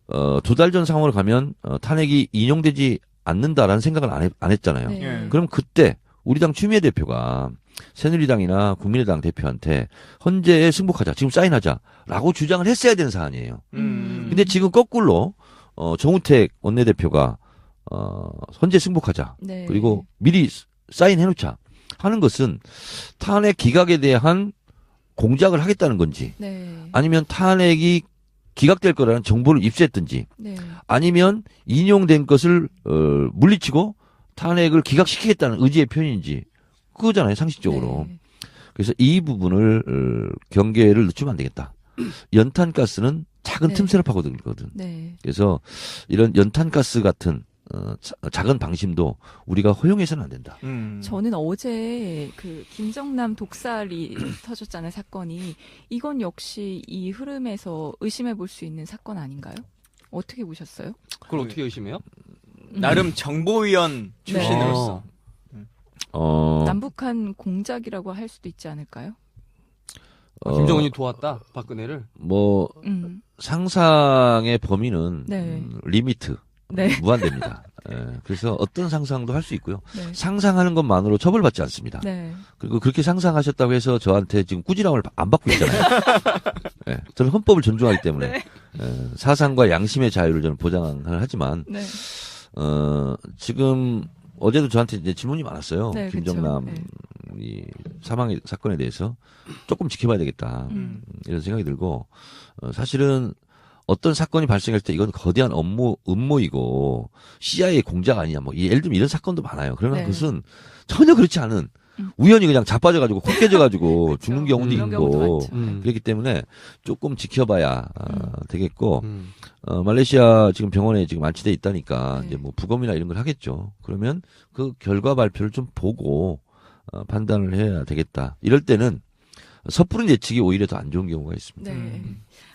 D: 2달 전 상황을 가면 탄핵이 인용되지 않는다라는 생각을 안 했잖아요.
B: 네.
A: 예.
D: 그럼 그때 우리 당 추미애 대표가 새누리당이나 국민의당 대표한테 헌재에 승복하자, 지금 사인하자라고 주장을 했어야 되는 사안이에요. 근데 지금 거꾸로 정우택 원내대표가 헌재 승복하자,
B: 네.
D: 그리고 미리 사인해놓자 하는 것은 탄핵 기각에 대한 공작을 하겠다는 건지,
B: 네.
D: 아니면 탄핵이 기각될 거라는 정보를 입수했든지,
B: 네.
D: 아니면 인용된 것을 물리치고 탄핵을 기각시키겠다는 의지의 표현인지 그거잖아요, 상식적으로.
B: 네.
D: 그래서 이 부분을 경계를 늦추면 안 되겠다. 연탄가스는 작은
B: 네.
D: 틈새를 파고들거든.
B: 네.
D: 그래서 이런 연탄가스 같은 작은 방심도 우리가 허용해서는 안 된다.
B: 저는 어제 그 김정남 독살이 터졌잖아요, 사건이. 이건 역시 이 흐름에서 의심해 볼 수 있는 사건 아닌가요? 어떻게 보셨어요?
C: 그걸 어떻게 의심해요?
A: 나름 정보위원 출신으로서.
B: 남북한 공작이라고 할 수도 있지 않을까요?
C: 김정은이 도왔다 박근혜를.
D: 뭐
B: 음.
D: 상상의 범위는
B: 네.
D: 리미트
B: 네.
D: 무한대입니다. 그래서 어떤 상상도 할 수 있고요.
B: 네.
D: 상상하는 것만으로 처벌받지 않습니다.
B: 네.
D: 그리고 그렇게 상상하셨다고 해서 저한테 지금 꾸지람을 안 받고 있잖아요. 저는 헌법을 존중하기 때문에
B: 네.
D: 사상과 양심의 자유를 저는 보장을 하지만
B: 네.
D: 지금 어제도 저한테 이제 질문이 많았어요.
B: 네,
D: 김정남
B: 그쵸.
D: 이 사망의 사건에 대해서 조금 지켜봐야 되겠다 이런 생각이 들고 사실은 어떤 사건이 발생할 때 이건 거대한 음모이고 CIA 공작 아니냐 뭐 예를 들면 이런 사건도 많아요. 그러나
B: 네.
D: 그것은 전혀 그렇지 않은 우연히 그냥 자빠져가지고 콕 깨져가지고
B: 그쵸.
D: 죽는 경우도
B: 그런 경우도
D: 있고
B: 많죠.
D: 그렇기 때문에 조금 지켜봐야 되겠고 말레이시아 지금 병원에 지금 안치돼 있다니까
B: 네.
D: 이제 뭐 부검이나 이런 걸 하겠죠. 그러면 그 결과 발표를 좀 보고 판단을 해야 되겠다. 이럴 때는 섣부른 예측이 오히려 더 안 좋은 경우가 있습니다.
B: 네.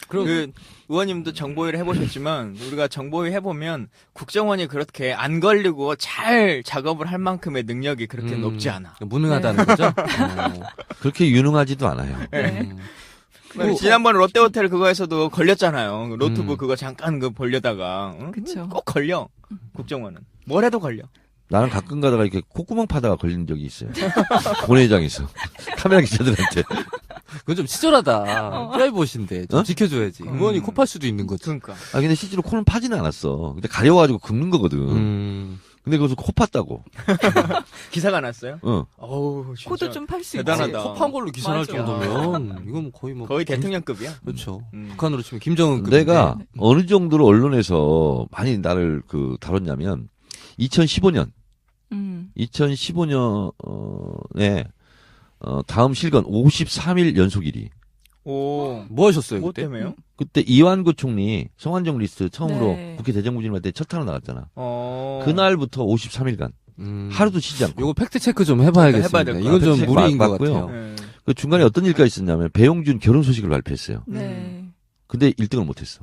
A: 그 의원님도 정보위를 해보셨지만 우리가 정보위 해보면 국정원이 그렇게 안 걸리고 잘 작업을 할 만큼의 능력이 그렇게 높지 않아.
C: 무능하다는 거죠?
D: 그렇게 유능하지도 않아요.
B: 네.
A: 지난번 롯데호텔 그거에서도 걸렸잖아요. 노트북
B: 음.
A: 그거 잠깐 그 벌려다가 응?
B: 그쵸.
A: 꼭 걸려. 국정원은 뭘 해도 걸려.
D: 나는 가끔 가다가 이렇게 콧구멍 파다가 걸린 적이 있어요. 본회의장에서 카메라 기자들한테.
C: 그건 좀 치졸하다. 프라이버시인데 좀 지켜줘야지. 의원이 코 팔 수도 있는 거지.
A: 그러니까.
D: 근데 실제로 코는 파지는 않았어. 근데 가려워가지고 긁는 거거든. 근데 그것을 코 팠다고.
A: 기사가 났어요? 어우, 진짜.
B: 코도 좀 팔 수 있지.
A: 대단하다.
C: 코 판 걸로 기사날
B: 맞아.
C: 정도면 이건 거의 뭐
A: 거의 대통령급이야.
C: 그렇죠.
A: 음.
C: 북한으로 치면 김정은
D: 내가 어느 정도로 언론에서 많이 나를 다뤘냐면 2015년 2015년에 다음 실건 53일 연속 1위.
A: 오.
C: 뭐 하셨어요
A: 뭐
C: 그때?
A: 때문에요?
D: 그때 이완구 총리 성완종 리스트 처음으로
B: 네.
D: 국회 대정부진할 때 첫 탄으로 나갔잖아.
A: 어.
D: 그날부터 53일간 하루도 쉬지 않고.
C: 요거 팩트 체크 좀 해봐야겠습니다.
A: 해봐야 될 것
C: 이건 좀
D: 같아요.
C: 무리인 것
D: 맞고요.
C: 같아요.
A: 네.
D: 그 중간에 어떤 일가 있었냐면 배용준 결혼 소식을 발표했어요.
B: 네.
D: 근데 1등을 못했어.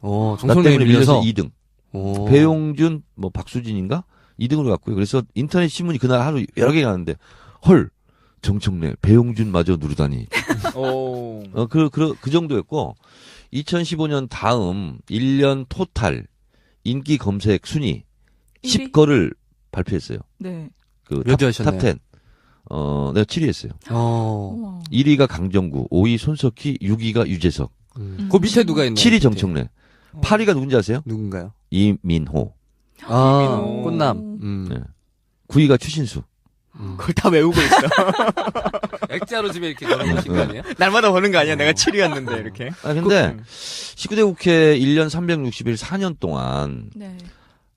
D: 나
C: 정청래에
D: 때문에 밀려서 2등.
C: 오.
D: 배용준 뭐 박수진인가 2등으로 갔고요. 그래서 인터넷 신문이 그날 하루 여러 개 가는데 헐 정청래 배용준마저 누르다니.
A: 오.
D: 그 정도였고 2015년 다음 1년 토탈 인기 검색 순위
B: 1위?
D: 10거를 발표했어요.
B: 네.
C: 몇 위 하셨나요?
D: 탑10. 내가 7위 했어요.
B: 우와.
D: 1위가 강정구, 5위 손석희, 6위가 유재석,
C: 그 밑에 누가 있나요?
D: 7위 정청래, 8위가 누군지 아세요?
C: 누군가요?
D: 이민호,
A: 이민호.
C: 꽃남.
D: 네. 9위가 추신수.
A: 그걸 다 외우고 있어.
C: 액자로 집에 이렇게 걸어놓으신 거 아니에요?
A: 날마다 보는 거 아니야? 내가 7위였는데, 이렇게.
D: 근데 19대 국회 1년 360일 4년 동안
B: 네.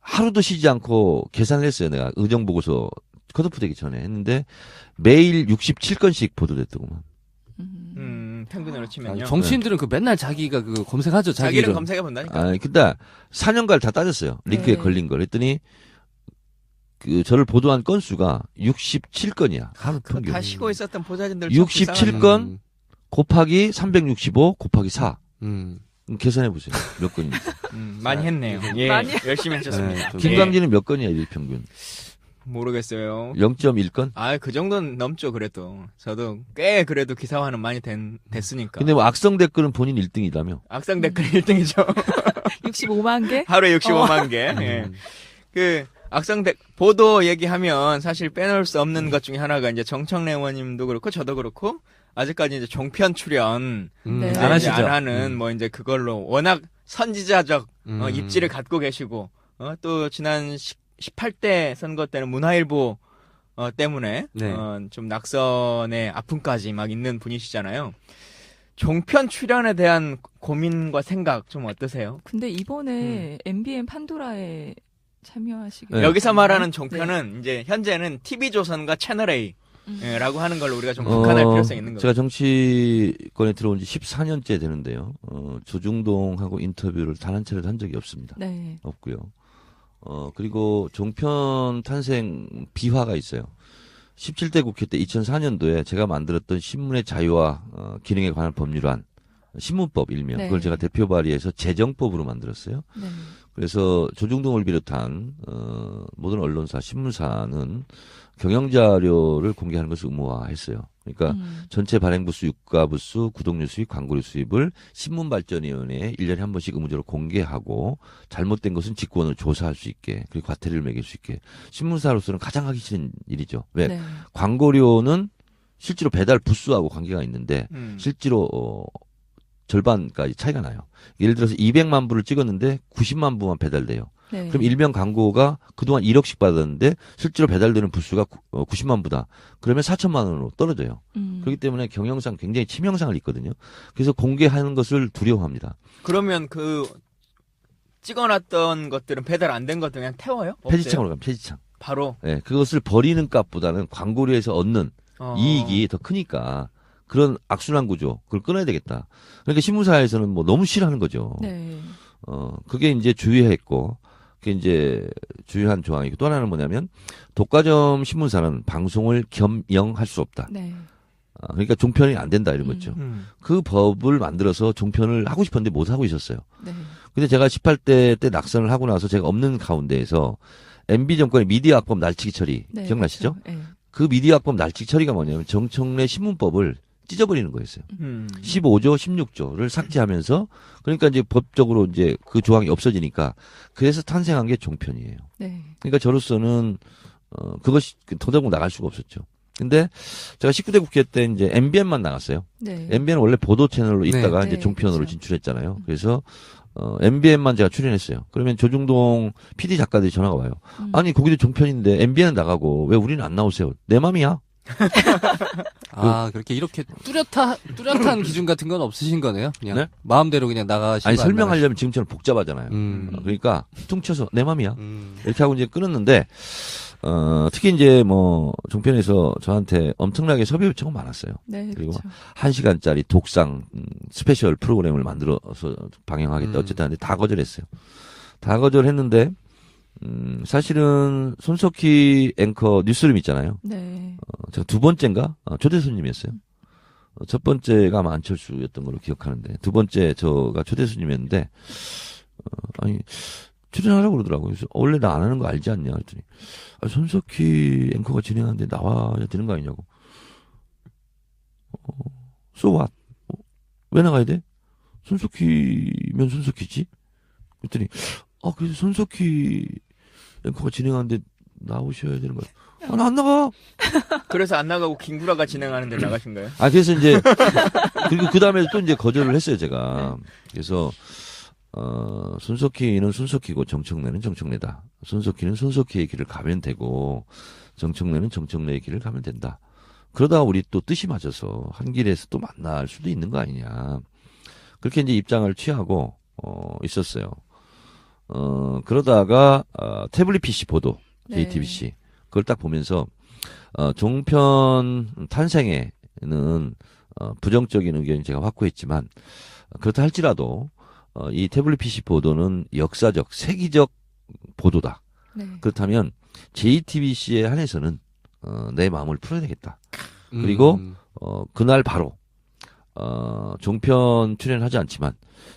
D: 하루도 쉬지 않고 계산을 했어요. 내가 의정보고서 컷오프 되기 전에 했는데 매일 67건씩 보도됐더구만.
A: 평균으로 치면요.
C: 정치인들은 그 맨날 자기가 그 검색하죠. 자기
A: 자기를
C: 이름.
A: 검색해 본다니까.
D: 근데 4년간 다 따졌어요. 링크에
B: 네.
D: 걸린 걸 했더니 저를 보도한 건수가 67건이야. 하루
A: 그거
D: 평균.
A: 다 쉬고 있었던 보좌진들
D: 67건 곱하기 365 곱하기 4. 계산해 보세요. 몇 건인지.
A: 많이 했네요. 예,
B: 많이
A: 열심히 하셨습니다.
C: 네,
A: 예.
D: 김광진은 몇 건이야, 일평균?
A: 모르겠어요.
D: 0.1건?
A: 그 정도는 넘죠, 그래도. 저도 꽤 그래도 기사화는 많이 됐으니까.
D: 근데 뭐 악성 댓글은 본인 1등이라며.
A: 악성 댓글 1등이죠.
B: 65만 개?
A: 하루에 65만 개. 예. 악성 보도 얘기하면 사실 빼놓을 수 없는 것 중에 하나가 이제 정청래 의원님도 그렇고 저도 그렇고 아직까지 이제 종편 출연
B: 네.
A: 이제
C: 안 하시죠?
A: 안 하는 뭐 이제 그걸로 워낙 선지자적 입지를 갖고 계시고 또 지난 18대 선거 때는 문화일보 때문에
C: 네.
A: 좀 낙선의 아픔까지 막 있는 분이시잖아요. 종편 출연에 대한 고민과 생각 좀 어떠세요?
B: 근데 이번에 MBN 판도라에 참여하시게
D: 네.
A: 여기서 말하는 종편은 이제 현재는 TV조선과 채널A 라고 하는 걸로 우리가 좀 국한할 필요성이 있는 거죠.
D: 제가 정치권에 들어온 지 14년째 되는데요. 조중동하고 인터뷰를 단 한 차례도 한 적이 없습니다.
B: 네.
D: 없고요. 그리고 종편 탄생 비화가 있어요. 17대 국회 때 2004년도에 제가 만들었던 신문의 자유와 기능에 관한 법률안, 신문법 일명,
B: 네.
D: 그걸 제가 대표 발의해서 재정법으로 만들었어요.
B: 네.
D: 그래서 조중동을 비롯한 모든 언론사, 신문사는 경영자료를 공개하는 것을 의무화했어요. 그러니까 전체 발행부수, 유가부수, 구독료 수입, 광고료 수입을 신문발전위원회에 1년에 한 번씩 의무적으로 공개하고 잘못된 것은 직권으로 조사할 수 있게 그리고 과태료를 매길 수 있게 신문사로서는 가장 하기 싫은 일이죠. 왜?
B: 네.
D: 광고료는 실제로 배달 부수하고 관계가 있는데 실제로 절반까지 차이가 나요. 예를 들어서 200만 부를 찍었는데 90만 부만 배달돼요.
B: 네.
D: 그럼 일명 광고가 그동안 1억씩 받았는데 실제로 배달되는 부수가 90만 부다. 그러면 4천만 원으로 떨어져요. 그렇기 때문에 경영상 굉장히 치명상을 입거든요. 그래서 공개하는 것을 두려워합니다.
A: 그러면 그 찍어놨던 것들은 배달 안 된 것들 그냥 태워요? 없어요?
D: 폐지창으로 가면 폐지창.
A: 바로.
D: 네, 그것을 버리는 값보다는 광고료에서 얻는 이익이 더 크니까 그런 악순환 구조 그걸 끊어야 되겠다. 그러니까 신문사에서는 뭐 너무 싫어하는 거죠.
B: 네.
D: 그게 이제 주의했고 그게 이제 주요한 조항이고 또 하나는 뭐냐면 독과점 신문사는 방송을 겸영할 수 없다.
B: 네.
D: 그러니까 종편이 안 된다 이런 거죠. 그 법을 만들어서 종편을 하고 싶었는데 못 하고 있었어요.
B: 네.
D: 근데 제가 18대 때 낙선을 하고 나서 제가 없는 가운데에서 MB 정권의 미디어학법 날치기 처리
B: 네,
D: 기억나시죠?
B: 그렇죠. 네.
D: 그 미디어학법 날치기 처리가 뭐냐면 정청래 신문법을 찢어버리는 거였어요. 15조, 16조를 삭제하면서 그러니까 이제 법적으로 이제 그 조항이 없어지니까 그래서 탄생한 게 종편이에요.
B: 네.
D: 그러니까 저로서는 그것이 더더욱 나갈 수가 없었죠. 근데 제가 19대 국회 때 이제 MBN만 나갔어요.
B: 네.
D: MBN은 원래 보도 채널로 있다가
B: 네.
D: 이제 종편으로
B: 그렇죠.
D: 진출했잖아요. 그래서 MBN만 제가 출연했어요. 그러면 조중동 PD 작가들이 전화가 와요. 아니 거기도 종편인데 MBN은 나가고 왜 우리는 안 나오세요? 내 맘이야.
C: 그렇게 이렇게 뚜렷한 기준 같은 건 없으신 거네요. 그냥
D: 네?
C: 마음대로 그냥 나가시고.
D: 아니 설명하려면 지금처럼 복잡하잖아요. 그러니까 퉁쳐서 내 맘이야. 이렇게 하고 이제 끊었는데 특히 이제 뭐 종편에서 저한테 엄청나게 섭외 요청은 많았어요.
B: 네.
D: 그리고
B: 그렇죠.
D: 1시간짜리 독상 스페셜 프로그램을 만들어서 방영하겠다 어쨌든 하는데 다 거절했어요. 다 거절했는데 사실은 손석희 앵커 뉴스룸 있잖아요.
B: 네.
D: 제가 두 번째인가 초대 손님이었어요. 첫 번째가 아마 안철수였던 걸로 기억하는데 두 번째 저가 초대 손님이었는데 아니 출연하라고 그러더라고요. 그래서 원래 나 안 하는 거 알지 않냐 했더니 손석희 앵커가 진행하는데 나와야 되는 거 아니냐고. So what? 왜 나가야 돼? 손석희면 손석희지? 그랬더니 그래서 손석희 앵커가 진행하는데 나오셔야 되는 거야. 나 안 나가.
A: 그래서 안 나가고 김구라가 진행하는데 나가신 거예요?
D: 그래서 이제 그리고 그 다음에 또 이제 거절을 했어요 제가. 그래서 손석희는 손석희고 정청래는 정청래다. 손석희는 손석희의 길을 가면 되고 정청래는 정청래의 길을 가면 된다. 그러다가 우리 또 뜻이 맞아서 한 길에서 또 만날 수도 있는 거 아니냐. 그렇게 이제 입장을 취하고 있었어요. 그러다가 태블릿 PC 보도 JTBC 그걸 딱 보면서 종편 탄생에는 부정적인 의견이 제가 확고했지만 그렇다 할지라도 이 태블릿 PC 보도는 역사적 세기적 보도다.
B: 네.
D: 그렇다면 JTBC에 한해서는 내 마음을 풀어야 되겠다. 그리고 그날 바로 종편 출연하지 않지만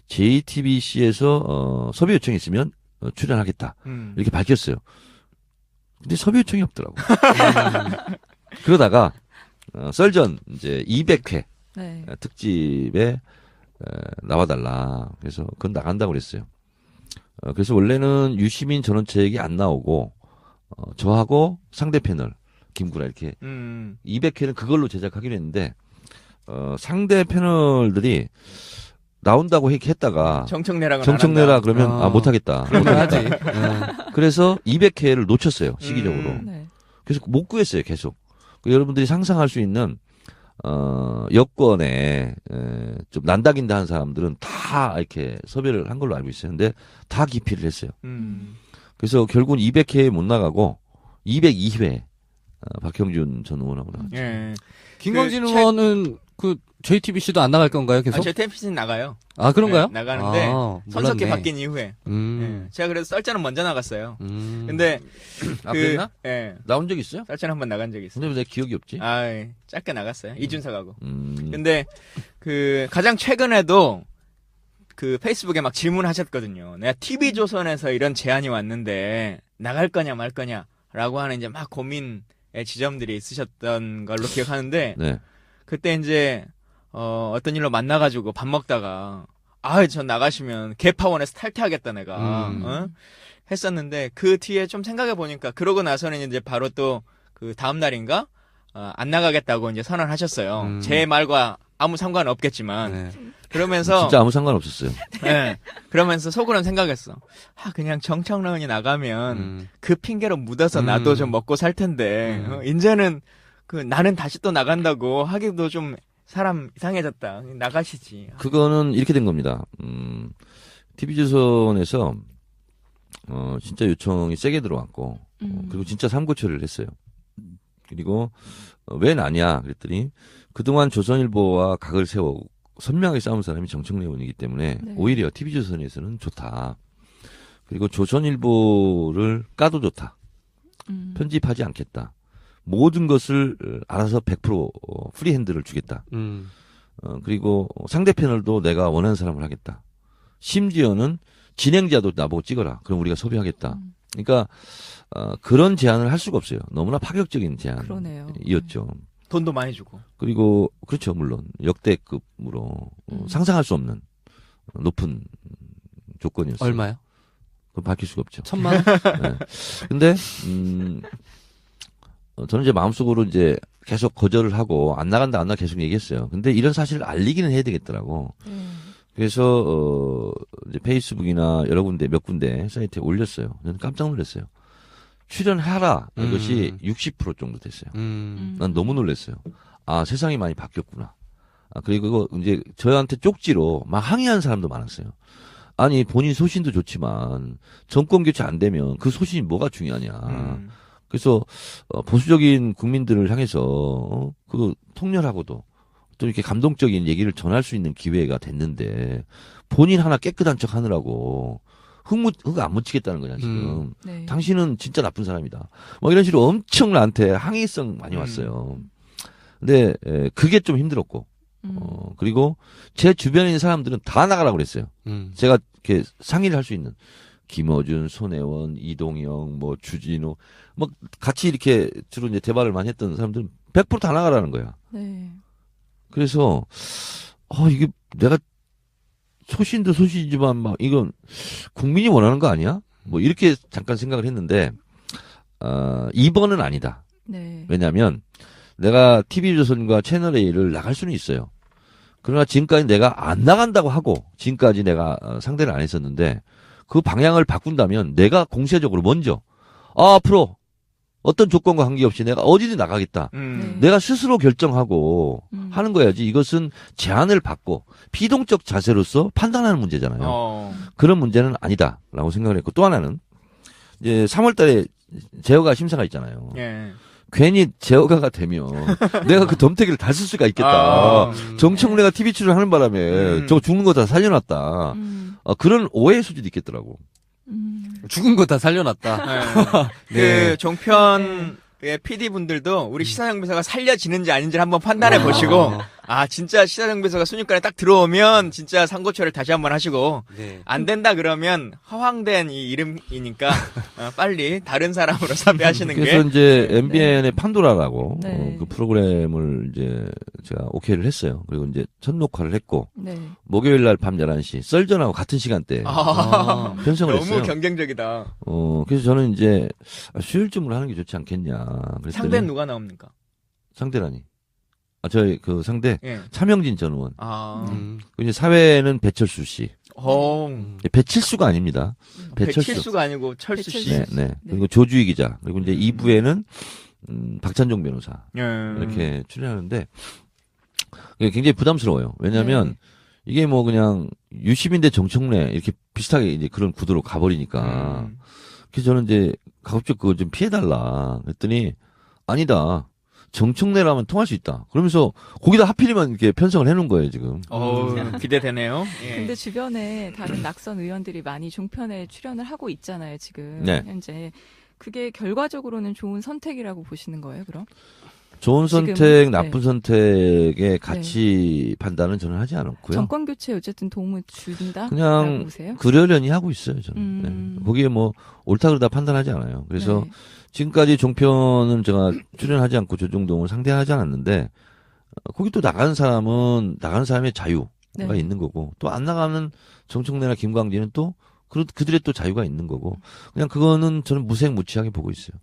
D: JTBC에서 섭외 요청이 있으면 출연하겠다. 이렇게 밝혔어요. 근데 섭외 요청이 없더라고. 그러다가 썰전 이제 200회
B: 네.
D: 특집에 나와달라. 그래서 그건 나간다고 그랬어요. 그래서 원래는 유시민 전원책이 안 나오고 저하고 상대 패널 김구라 이렇게 200회는 그걸로 제작하기로 했는데 상대 패널들이 나온다고 했다가 정청래라 그러면 못하겠다.
C: 못하지.
D: 그래서 200회를 놓쳤어요. 시기적으로.
B: 네.
D: 그래서 못 구했어요. 계속. 여러분들이 상상할 수 있는 여권에 좀 난다긴다 한 사람들은 다 이렇게 섭외를 한 걸로 알고 있어요. 근데 다 기피를 했어요. 그래서 결국은 200회에 못 나가고 202회 박형준 전 의원하고 나왔죠.
A: 예.
C: 김광진
A: 그
C: 의원은 그 JTBC도 안 나갈 건가요? 계속?
A: 제 템피스는 나가요.
C: 아, 그런가요?
A: 네, 나가는데 손석희
C: 몰랐네.
A: 바뀐 이후에. 예. 제가 그래서 썰자는 먼저 나갔어요. 근데
D: 그랬나?
A: 예.
D: 나온 적 있어요?
A: 썰자는 한번 나간 적이 있어요.
D: 근데 왜 내 기억이 없지?
A: 짧게 나갔어요. 이준석하고.
D: 음.
A: 근데 가장 최근에도 페이스북에 막 질문하셨거든요. 내가 TV조선에서 이런 제안이 왔는데 나갈 거냐 말 거냐라고 하는 이제 막 고민의 지점들이 있으셨던 걸로 기억하는데
D: 네.
A: 그때 이제 어떤 일로 만나가지고 밥 먹다가 전 나가시면 개파원에서 탈퇴하겠다 내가 했었는데 그 뒤에 좀 생각해 보니까 그러고 나서는 이제 바로 또 그 다음 날인가 안 나가겠다고 이제 선언하셨어요. 제 말과 아무 상관 없겠지만
C: 네.
A: 그러면서
D: 진짜 아무 상관 없었어요.
A: 네, 그러면서 속으로는 생각했어. 그냥 정청래원이 나가면 그 핑계로 묻어서 나도 좀 먹고 살 텐데 이제는 나는 다시 또 나간다고 하기도 좀 사람 이상해졌다. 나가시지.
D: 그거는 이렇게 된 겁니다. TV조선에서 진짜 요청이 세게 들어왔고 그리고 진짜 삼고처리를 했어요. 그리고 왜 나냐 그랬더니 그동안 조선일보와 각을 세워 선명하게 싸운 사람이 정청래 의원이기 때문에
B: 네.
D: 오히려 TV조선에서는 좋다. 그리고 조선일보를 까도 좋다. 편집하지 않겠다. 모든 것을 알아서 100% 프리핸드를 주겠다. 그리고 상대 패널도 내가 원하는 사람을 하겠다. 심지어는 진행자도 나보고 찍어라. 그럼 우리가 섭외하겠다. 그러니까 그런 제안을 할 수가 없어요. 너무나 파격적인
B: 그러네요.
D: 제안이었죠.
A: 돈도 많이 주고.
D: 그리고 그렇죠. 물론 역대급으로 상상할 수 없는 높은 조건이었어요.
C: 얼마요?
D: 그건 밝힐 수가 없죠.
C: 1,000만 원?
D: 네. 근데 저는 이제 마음속으로 이제 계속 거절을 하고 안 나간다 계속 얘기했어요. 근데 이런 사실을 알리기는 해야 되겠더라고. 그래서 이제 페이스북이나 여러 군데 몇 군데 사이트에 올렸어요. 저는 깜짝 놀랐어요. 출연하라 이것이 60% 정도 됐어요. 난 너무 놀랐어요. 세상이 많이 바뀌었구나. 그리고 이제 저한테 쪽지로 막 항의하는 사람도 많았어요. 아니 본인 소신도 좋지만 정권 교체 안 되면 그 소신이 뭐가 중요하냐. 그래서 보수적인 국민들을 향해서 그 통렬하고도 또 이렇게 감동적인 얘기를 전할 수 있는 기회가 됐는데 본인 하나 깨끗한 척 하느라고 흙 안 묻히겠다는 거냐 지금.
B: 네.
D: 당신은 진짜 나쁜 사람이다. 뭐 이런 식으로 엄청 나한테 항의성 많이 왔어요. 근데 그게 좀 힘들었고 그리고 제 주변에 있는 사람들은 다 나가라고 그랬어요. 제가 이렇게 상의를 할 수 있는 김어준, 손혜원, 이동영, 뭐 주진우, 뭐 같이 이렇게 주로 이제 대화를 많이 했던 사람들은 100% 다 나가라는 거야.
B: 네.
D: 그래서 이게 내가 소신도 소신이지만 막 이건 국민이 원하는 거 아니야? 뭐 이렇게 잠깐 생각을 했는데 2번은 아니다.
B: 네.
D: 왜냐하면 내가 TV조선과 채널A를 나갈 수는 있어요. 그러나 지금까지 내가 안 나간다고 하고 지금까지 내가 상대를 안 했었는데 그 방향을 바꾼다면 내가 공세적으로 먼저 앞으로 어떤 조건과 관계없이 내가 어디든 나가겠다.
B: 네.
D: 내가 스스로 결정하고 하는 거야지. 이것은 제안을 받고 피동적 자세로서 판단하는 문제잖아요. 그런 문제는 아니다라고 생각을 했고 또 하나는 이제 3월 달에 제어가 심사가 있잖아요.
A: 예.
D: 괜히 제어가가 되면 내가 그 덤태기를 다 쓸 수가 있겠다. 정청래가 TV 출연하는 바람에 저거 죽는 거 다 살려놨다. 그런 오해의 소지도 있겠더라고.
C: 죽은 거 다 살려놨다.
A: 네. 그 종편의 PD분들도 우리 시사정비서가 살려지는지 아닌지를 한번 판단해 보시고 진짜 시사정비서가 순위권에 딱 들어오면 진짜 상고처를 다시 한번 하시고
C: 네.
A: 안 된다 그러면 허황된 이 이름이니까 빨리 다른 사람으로 섭외하시는 게
D: 그래서 이제 MBN의 판도라라고
B: 네.
D: 그 프로그램을 이제 제가 오케이를 했어요. 그리고 이제 첫 녹화를 했고
B: 네.
D: 목요일 날 밤 11시 썰전하고 같은 시간대에 편성을
A: 너무
D: 했어요.
A: 경쟁적이다.
D: 그래서 저는 이제 수요일쯤으로 하는 게 좋지 않겠냐. 그랬더니
A: 상대는 누가 나옵니까?
D: 상대라니. 저희 그 상대
A: 예.
D: 차명진 전 의원. 이제 사회는 배철수 씨. 배칠수가 아닙니다.
A: 배칠수가 아니고 철수 씨.
D: 네, 네. 그리고 조주희 기자. 그리고 이제 2부에는 박찬종 변호사.
A: 예.
D: 이렇게 출연하는데 굉장히 부담스러워요. 왜냐하면 이게 뭐 그냥 유시민 대 정청래 이렇게 비슷하게 이제 그런 구도로 가버리니까. 그래서 저는 이제 가급적 그거 좀 피해달라. 그랬더니 아니다. 정청래라면 통할 수 있다. 그러면서 거기다 하필이면 이렇게 편성을 해놓은 거예요 지금.
A: 기대되네요. 예.
B: 근데 주변에 다른 낙선 의원들이 많이 종편에 출연을 하고 있잖아요, 지금.
D: 네.
B: 현재. 그게 결과적으로는 좋은 선택이라고 보시는 거예요, 그럼?
D: 좋은
B: 지금,
D: 선택,
B: 네.
D: 나쁜 선택의 가치 판단은 저는 하지 않았고요.
B: 정권 교체에 어쨌든 도움을 준다?
D: 그냥
B: 라고 보세요?
D: 그러려니 하고 있어요 저는. 네. 거기에 뭐 옳다 그르다 판단하지 않아요. 그래서
B: 네.
D: 지금까지 종편은 제가 출연하지 않고 조중동을 상대하지 않았는데 거기 또 나가는 사람은 나가는 사람의 자유가
B: 네.
D: 있는 거고 또 안 나가는 정청래나 김광진은 또 그들의 또 자유가 있는 거고 그냥 그거는 저는 무색무취하게 보고 있어요.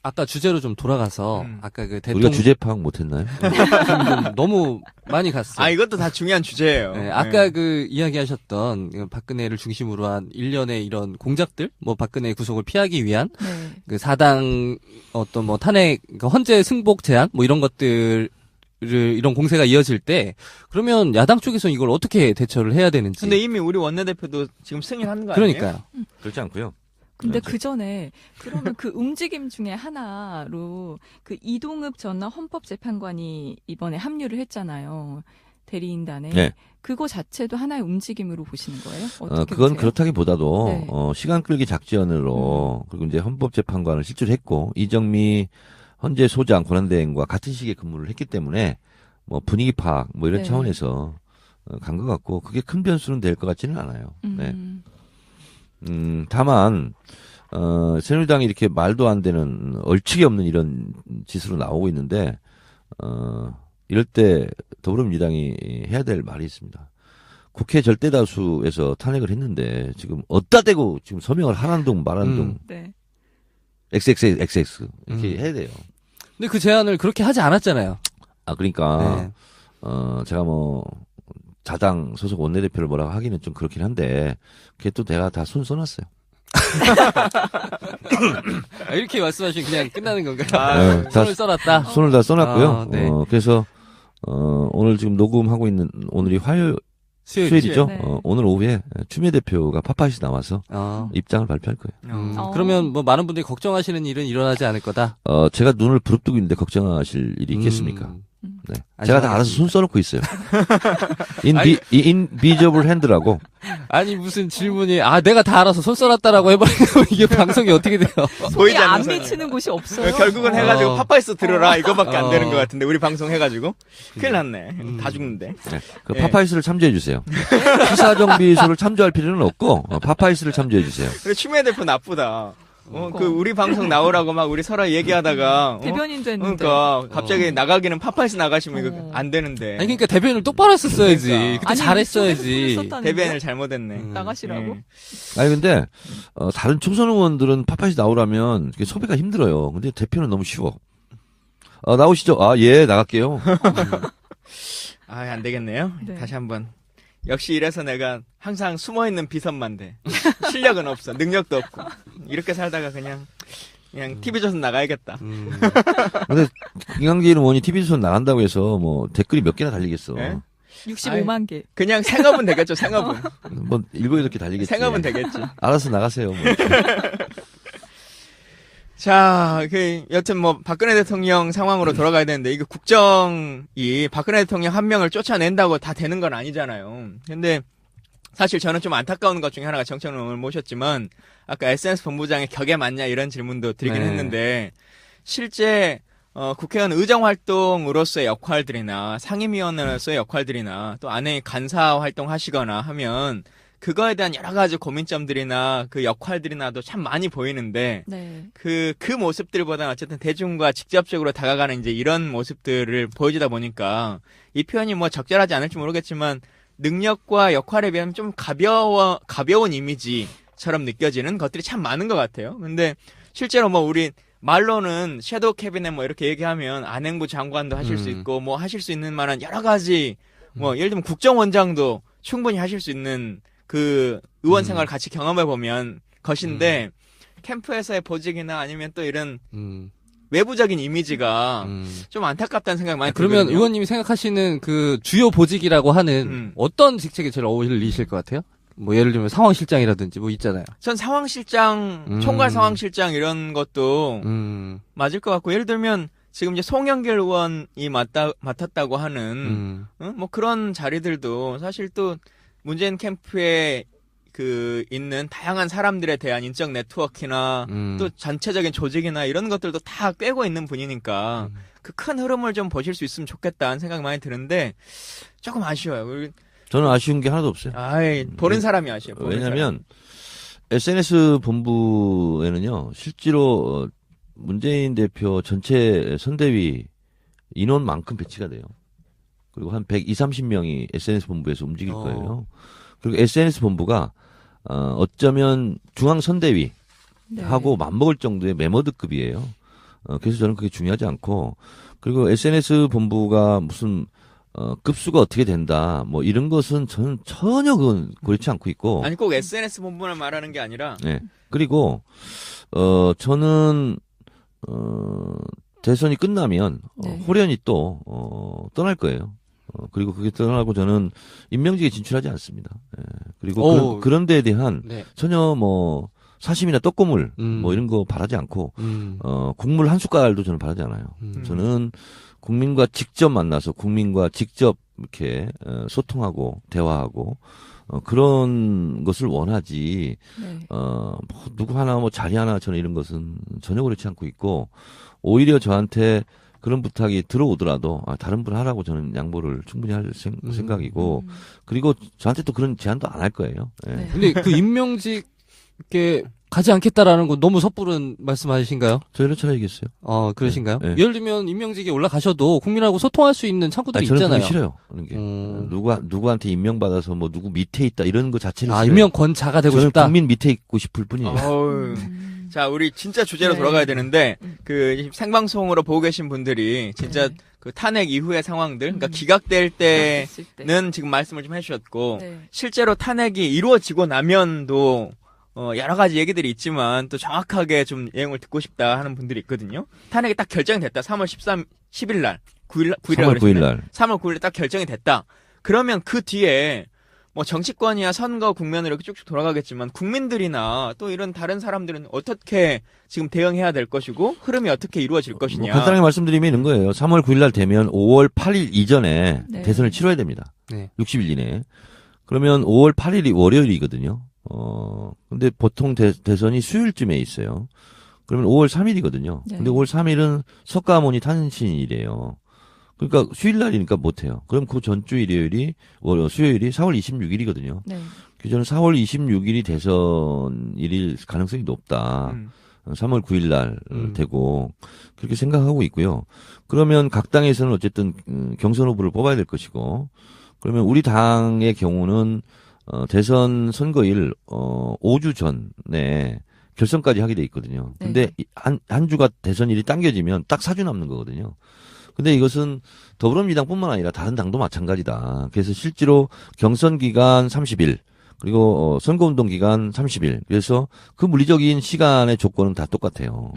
C: 아까 주제로 좀 돌아가서 아까 그 대통령
D: 우리가 주제 파악 못했나요?
C: 좀 너무 많이 갔어요.
A: 아, 이것도 다 중요한 주제예요.
C: 네, 아까 그 이야기하셨던 박근혜를 중심으로 한 일련의 이런 공작들, 뭐 박근혜 구속을 피하기 위한
B: 네.
C: 그 사당 어떤 뭐 탄핵, 그러니까 헌재 승복 제한 뭐 이런 것들을 이런 공세가 이어질 때 그러면 야당 쪽에서 이걸 어떻게 대처를 해야 되는지.
A: 근데 이미 우리 원내대표도 지금 승인하는 거 아니에요?
C: 그러니까요.
D: 그렇지 않고요.
B: 근데 그 전에 그러면 그 움직임 중에 하나로 그 이동읍 전 헌법재판관이 이번에 합류를 했잖아요. 대리인단에.
D: 네.
B: 그거 자체도 하나의 움직임으로 보시는 거예요? 어떻게
D: 그건
B: 보세요?
D: 그렇다기보다도
B: 네.
D: 시간 끌기 작전으로 그리고 이제 헌법재판관을 실질했고 이정미 헌재 소장 권한대행과 같은 시기에 근무를 했기 때문에 뭐 분위기 파악 뭐 이런
B: 네.
D: 차원에서 간 것 같고 그게 큰 변수는 될 것 같지는 않아요. 네. 다만 새누리당이 이렇게 말도 안 되는 얼치기 없는 이런 짓으로 나오고 있는데 이럴 때 더불어민주당이 해야 될 말이 있습니다. 국회 절대다수에서 탄핵을 했는데 지금 어디다 대고 지금 서명을 하라는 둥 말하는 둥
B: 네.
D: XX 이렇게 해야 돼요.
C: 근데 그 제안을 그렇게 하지 않았잖아요.
D: 아 그러니까
C: 네.
D: 제가 뭐 자당 소속 원내대표를 뭐라고 하기는 좀 그렇긴 한데 그게 또 내가 다 손 써놨어요.
C: 이렇게 말씀하시면 그냥 끝나는 건가요?
D: 네, 다
C: 손을 써놨다.
D: 손을 다 써놨고요.
C: 아, 네.
D: 그래서 오늘 지금 녹음하고 있는 오늘이 수요일이죠.
B: 네.
D: 오늘 오후에 추미애 대표가 파파이스 나와서 입장을 발표할 거예요.
C: 그러면 뭐 많은 분들이 걱정하시는 일은 일어나지 않을 거다.
D: 제가 눈을 부릅뜨고 있는데 걱정하실 일이 있겠습니까? 네. 제가 다 알아서 손 써놓고 있어요. 인비저블 핸드라고.
C: 아니 무슨 질문이 내가 다 알아서 손 써놨다라고 해버리면 이게 방송이 어떻게 돼요?
A: 보이지
B: 안
A: 않는
B: 미치는 곳이 없어요.
A: 결국은 해가지고 파파이스 들어라 이거밖에 안 되는
C: 어.
A: 것 같은데 우리 방송 해가지고 큰일 났네. 다 죽는데.
D: 네. 그
A: 네.
D: 파파이스를 참조해 주세요. 시사정비소를 참조할 필요는 없고 파파이스를 참조해 주세요.
A: 그래 추미애 대표 나쁘다. 그 우리 방송 나오라고 막 우리 서로 얘기하다가
B: 대변인도 했는데.
A: 그러니까 갑자기 나가기는 파파이스 나가시면 이거 안 되는데.
C: 아니 그러니까 대변을 똑바로 했었어야지.
A: 그러니까.
C: 그때
B: 아니,
C: 잘했어야지.
B: 손을 썼다는데?
A: 대변을 잘못했네.
B: 나가시라고?
A: 예.
D: 아니 근데 다른 총선 의원들은 파파이스 나오라면 이게 섭외가 힘들어요. 근데 대표는 너무 쉬워. 나오시죠? 예, 나갈게요.
A: 안 되겠네요.
B: 네.
A: 다시 한번. 역시 이래서 내가 항상 숨어있는 비선만 돼. 실력은 없어. 능력도 없고. 이렇게 살다가 그냥 TV조선 나가야겠다.
D: 근데 김광진 의원이 TV조선 나간다고 해서 뭐 댓글이 몇 개나 달리겠어.
A: 네?
B: 65만 개.
A: 그냥 생업은 되겠죠, 생업은.
D: 뭐 7-8개 달리겠지.
A: 생업은 되겠지.
D: 알아서 나가세요. 뭐.
A: 자, 여튼 박근혜 대통령 상황으로 돌아가야 되는데, 이거 국정이 박근혜 대통령 한 명을 쫓아낸다고 다 되는 건 아니잖아요. 근데, 사실 저는 좀 안타까운 것 중에 하나가 정청래 의원을 모셨지만, 아까 SNS 본부장의 격에 맞냐 이런 질문도 드리긴
C: 네.
A: 했는데, 실제, 국회의원 의정활동으로서의 역할들이나, 상임위원으로서의 역할들이나, 또 안에 간사 활동하시거나 하면, 그거에 대한 여러 가지 고민점들이나 그 역할들이나도 참 많이 보이는데
B: 네.
A: 그 모습들보다는 어쨌든 대중과 직접적으로 다가가는 이제 이런 모습들을 보여주다 보니까 이 표현이 적절하지 않을지 모르겠지만 능력과 역할에 비하면 좀 가벼운 이미지처럼 느껴지는 것들이 참 많은 것 같아요. 근데 실제로 우리 말로는 섀도우 캐비넷 이렇게 얘기하면 안행부 장관도 하실 수 있고 하실 수 있는 만한 여러 가지 예를 들면 국정원장도 충분히 하실 수 있는 그 의원 생활을 같이 경험해 보면 것인데 캠프에서의 보직이나 아니면 또 이런 외부적인 이미지가 좀 안타깝다는 생각이 많이
C: 그러면
A: 들거든요.
C: 의원님이 생각하시는 그 주요 보직이라고 하는 어떤 직책에 제일 어울리실 것 같아요? 뭐 예를 들면 상황실장이라든지 뭐 있잖아요.
A: 전 상황실장, 총괄 상황실장 이런 것도 맞을 것 같고, 예를 들면 지금 이제 송영길 의원이 맡았다고 하는 뭐 그런 자리들도 사실 또 문재인 캠프에 그 있는 다양한 사람들에 대한 인적 네트워크나 또 전체적인 조직이나 이런 것들도 다 꿰고 있는 분이니까 그 큰 흐름을 좀 보실 수 있으면 좋겠다는 생각이 많이 드는데 조금 아쉬워요.
D: 저는 아쉬운 게 하나도 없어요.
A: 보는 사람이 아쉬워요.
D: 왜냐하면 SNS 본부에는요, 실제로 문재인 대표 전체 선대위 인원만큼 배치가 돼요. 그리고 한 120~130명이 SNS 본부에서 움직일 거예요. 그리고 SNS 본부가 어쩌면 중앙 선대위 하고 맞먹을 정도의 메머드급이에요. 그래서 저는 그게 중요하지 않고, 그리고 SNS 본부가 무슨 급수가 어떻게 된다, 뭐 이런 것은 저는 전혀 그건 그렇지 않고 있고.
A: 아니 꼭 SNS 본부만 말하는 게 아니라.
D: 네. 그리고 저는 대선이 끝나면 호련이 또 떠날 거예요. 그리고 그게 떠나고 저는 임명직에 진출하지 않습니다. 예. 그리고 그런 데에 대한 전혀 뭐 사심이나 떡고물 뭐 이런 거 바라지 않고 국물 한 숟갈도 저는 바라지 않아요. 저는 국민과 직접 만나서 국민과 직접 이렇게 소통하고 대화하고 그런 것을 원하지. 뭐 누구 하나 뭐 자리 하나 저는 이런 것은 전혀 그렇지 않고 있고, 오히려 저한테 그런 부탁이 들어오더라도 다른 분 하라고 저는 양보를 충분히 할 생각이고, 그리고 저한테 또 그런 제안도 안 할 거예요. 예.
C: 근데 그 임명직에 가지 않겠다라는 건 너무 섣부른 말씀하신가요?
D: 저 여러 차례 얘기했어요.
C: 그러신가요?
D: 네.
C: 예를 들면 임명직에 올라가셔도 국민하고 소통할 수 있는 창구들이
D: 저는
C: 있잖아요.
D: 그거 싫어요. 그런 게. 누구한테 임명받아서 뭐 누구 밑에 있다 이런 거 자체를 싫어요.
C: 임명권자가 되고
D: 저는
C: 싶다.
D: 국민 밑에 있고 싶을 뿐이에요.
A: 자, 우리 진짜 주제로 돌아가야 되는데, 그 생방송으로 보고 계신 분들이 진짜 그 탄핵 이후의 상황들, 그러니까 기각될 때는 지금 말씀을 좀 해주셨고, 실제로 탄핵이 이루어지고 나면도 여러 가지 얘기들이 있지만 또 정확하게 좀 내용을 듣고 싶다 하는 분들이 있거든요. 탄핵이 딱 결정이 됐다. 3월 10일 날,
D: 3월 9일 날.
A: 3월 9일 딱 결정이 됐다. 그러면 그 뒤에 뭐 정치권이야 선거 국면으로 이렇게 쭉쭉 돌아가겠지만 국민들이나 또 이런 다른 사람들은 어떻게 지금 대응해야 될 것이고 흐름이 어떻게 이루어질 것이냐.
D: 간단하게 말씀드리면 이런 거예요. 3월 9일 날 되면 5월 8일 이전에 대선을 치러야 됩니다. 60일 이내에. 그러면 5월 8일이 월요일이거든요. 근데 보통 대선이 수요일쯤에 있어요. 그러면 5월 3일이거든요. 근데 5월 3일은 석가모니 탄신일이에요. 그러니까 수요일날이니까 못해요. 그럼 그 전주 일요일이, 수요일이 4월 26일이거든요. 저는 4월 26일이 대선일일 가능성이 높다. 3월 9일 날 되고, 그렇게 생각하고 있고요. 그러면 각 당에서는 어쨌든 경선 후보를 뽑아야 될 것이고, 그러면 우리 당의 경우는 대선 선거일 5주 전에 결선까지 하게 돼 있거든요. 근데 한 주가 대선일이 당겨지면 딱 4주 남는 거거든요. 근데 이것은 더불어민주당뿐만 아니라 다른 당도 마찬가지다. 그래서 실제로 경선 기간 30일, 그리고 선거운동 기간 30일. 그래서 그 물리적인 시간의 조건은 다 똑같아요.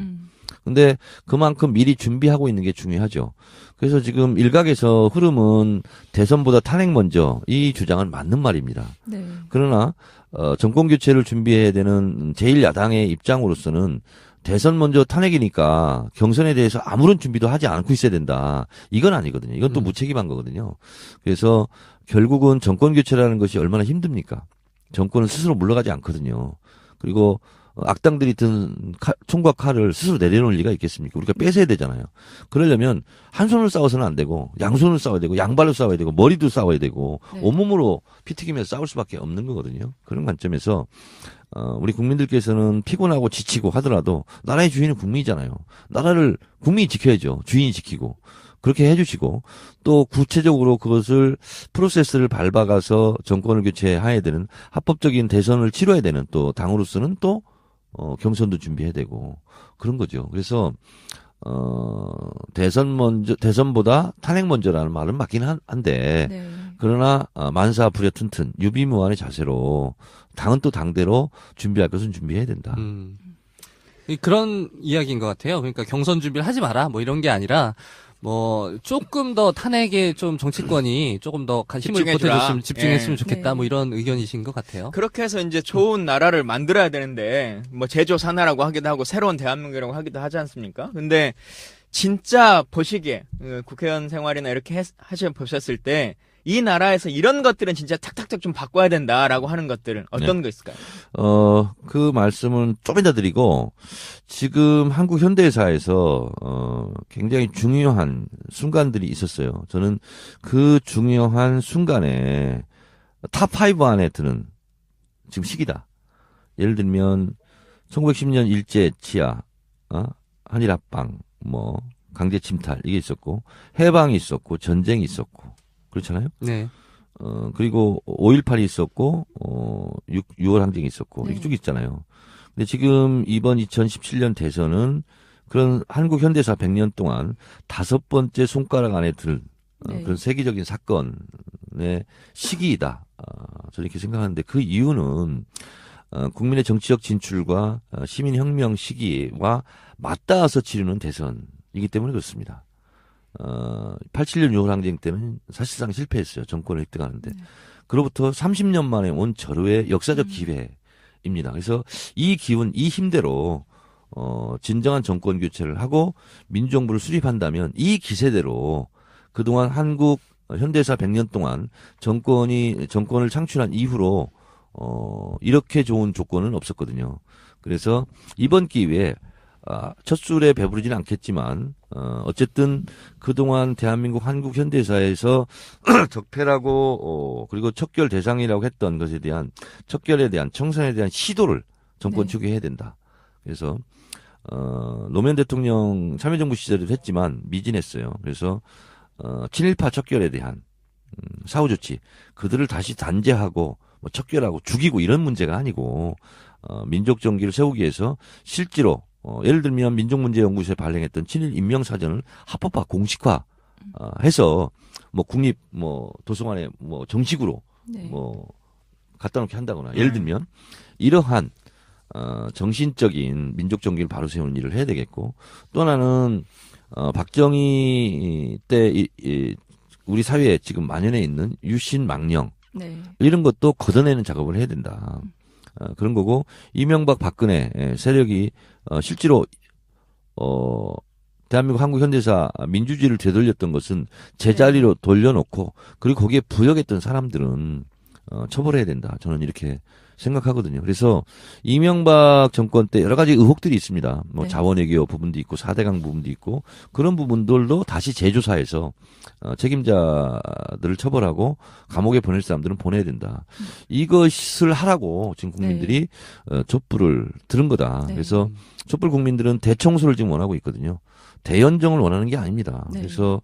D: 근데 그만큼 미리 준비하고 있는 게 중요하죠. 그래서 지금 일각에서 흐름은 대선보다 탄핵 먼저, 이 주장은 맞는 말입니다. 그러나 정권 교체를 준비해야 되는 제1야당의 입장으로서는 대선 먼저 탄핵이니까 경선에 대해서 아무런 준비도 하지 않고 있어야 된다. 이건 아니거든요. 이건 또 무책임한 거거든요. 그래서 결국은 정권 교체라는 것이 얼마나 힘듭니까? 정권은 스스로 물러가지 않거든요. 그리고 악당들이 든 총과 칼을 스스로 내려놓을 리가 있겠습니까? 우리가 뺏어야 되잖아요. 그러려면 한 손으로 싸워서는 안 되고, 양손으로 싸워야 되고, 양발로 싸워야 되고, 머리도 싸워야 되고, 온몸으로 피 튀기면서 싸울 수밖에 없는 거거든요. 그런 관점에서 우리 국민들께서는 피곤하고 지치고 하더라도 나라의 주인은 국민이잖아요. 나라를 국민이 지켜야죠. 주인이 지키고. 그렇게 해주시고, 또 구체적으로 그것을 프로세스를 밟아가서 정권을 교체해야 되는 합법적인 대선을 치러야 되는 또 당으로서는 또 경선도 준비해야 되고 그런 거죠. 그래서 대선보다 탄핵 먼저라는 말은 맞긴 한데 그러나 만사 부려 튼튼 유비무환의 자세로 당은 또 당대로 준비할 것은 준비해야 된다.
C: 그런 이야기인 것 같아요. 그러니까 경선 준비를 하지 마라 뭐 이런 게 아니라 뭐 조금 더 탄핵에 좀 정치권이 조금 더 힘을
A: 집중해주라.
C: 보태줬으면 집중했으면
A: 예.
C: 좋겠다.
B: 네.
C: 뭐 이런 의견이신 것 같아요.
A: 그렇게 해서 이제 좋은 나라를 만들어야 되는데 뭐 제조 산하라고 하기도 하고 새로운 대한민국이라고 하기도 하지 않습니까? 근데 진짜 보시기에 국회의원 생활이나 이렇게 보셨을 때 이 나라에서 이런 것들은 진짜 탁탁탁 좀 바꿔야 된다라고 하는 것들은 어떤 거 있을까요?
D: 그 말씀은 좀 이따 드리고, 지금 한국 현대사에서, 굉장히 중요한 순간들이 있었어요. 저는 그 중요한 순간에 탑5 안에 드는 지금 시기다. 예를 들면, 1910년 일제 치하, 한일 합방, 뭐, 강제 침탈, 이게 있었고, 해방이 있었고, 전쟁이 있었고, 그렇잖아요?
C: 네.
D: 그리고 5.18이 있었고, 6월 항쟁이 있었고,
B: 네.
D: 이렇게 쭉 있잖아요. 근데 지금 이번 2017년 대선은 그런 한국 현대사 100년 동안 5번째 손가락 안에 들
B: 네.
D: 그런 세계적인 사건의 시기이다. 저는 이렇게 생각하는데 그 이유는 국민의 정치적 진출과 시민혁명 시기와 맞닿아서 치르는 대선이기 때문에 그렇습니다. 87년 6월 항쟁 때는 사실상 실패했어요. 정권을 획득하는데. 그로부터 30년 만에 온 절호의 역사적 기회입니다. 그래서 이 기운, 이 힘대로, 진정한 정권 교체를 하고 민주정부를 수립한다면 이 기세대로 그동안 한국 현대사 100년 동안 정권을 창출한 이후로, 이렇게 좋은 조건은 없었거든요. 그래서 이번 기회에 첫 술에 배부르지는 않겠지만 어쨌든 그동안 대한민국 한국 현대사에서 적폐라고 그리고 척결 대상이라고 했던 것에 대한 척결에 대한 청산에 대한 시도를 정권
B: 네.
D: 측에 해야 된다. 그래서 노무현 대통령 참여정부 시절에도 했지만 미진했어요. 그래서 친일파 척결에 대한 사후 조치 그들을 다시 단죄하고 뭐 척결하고 죽이고 이런 문제가 아니고 민족 정기를 세우기 위해서 실제로 예를 들면 민족문제연구소에 발행했던 친일 인명사전을 합법화, 공식화, 해서, 뭐, 국립, 뭐, 도서관에, 뭐, 정식으로,
B: 네.
D: 뭐, 갖다 놓게 한다거나, 예를 들면, 이러한, 정신적인 민족 정기를 바로 세우는 일을 해야 되겠고, 또 하나는, 박정희 때, 우리 사회에 지금 만연해 있는 유신, 망령,
B: 네.
D: 이런 것도 걷어내는 작업을 해야 된다. 그런 거고 이명박 박근혜 세력이 실제로 대한민국 한국 현대사 민주주의를 되돌렸던 것은 제자리로 돌려놓고 그리고 거기에 부역했던 사람들은 처벌해야 된다. 저는 이렇게 생각하거든요. 그래서 이명박 정권 때 여러 가지 의혹들이 있습니다. 뭐
B: 네.
D: 자원외교 부분도 있고 4대강 부분도 있고 그런 부분들도 다시 재조사해서 책임자들을 처벌하고 감옥에 보낼 사람들은 보내야 된다. 이것을 하라고 지금 국민들이 촛불을 들은 거다.
B: 네.
D: 그래서 촛불 국민들은 대청소를 지금 원하고 있거든요. 대연정을 원하는 게 아닙니다.
B: 네.
D: 그래서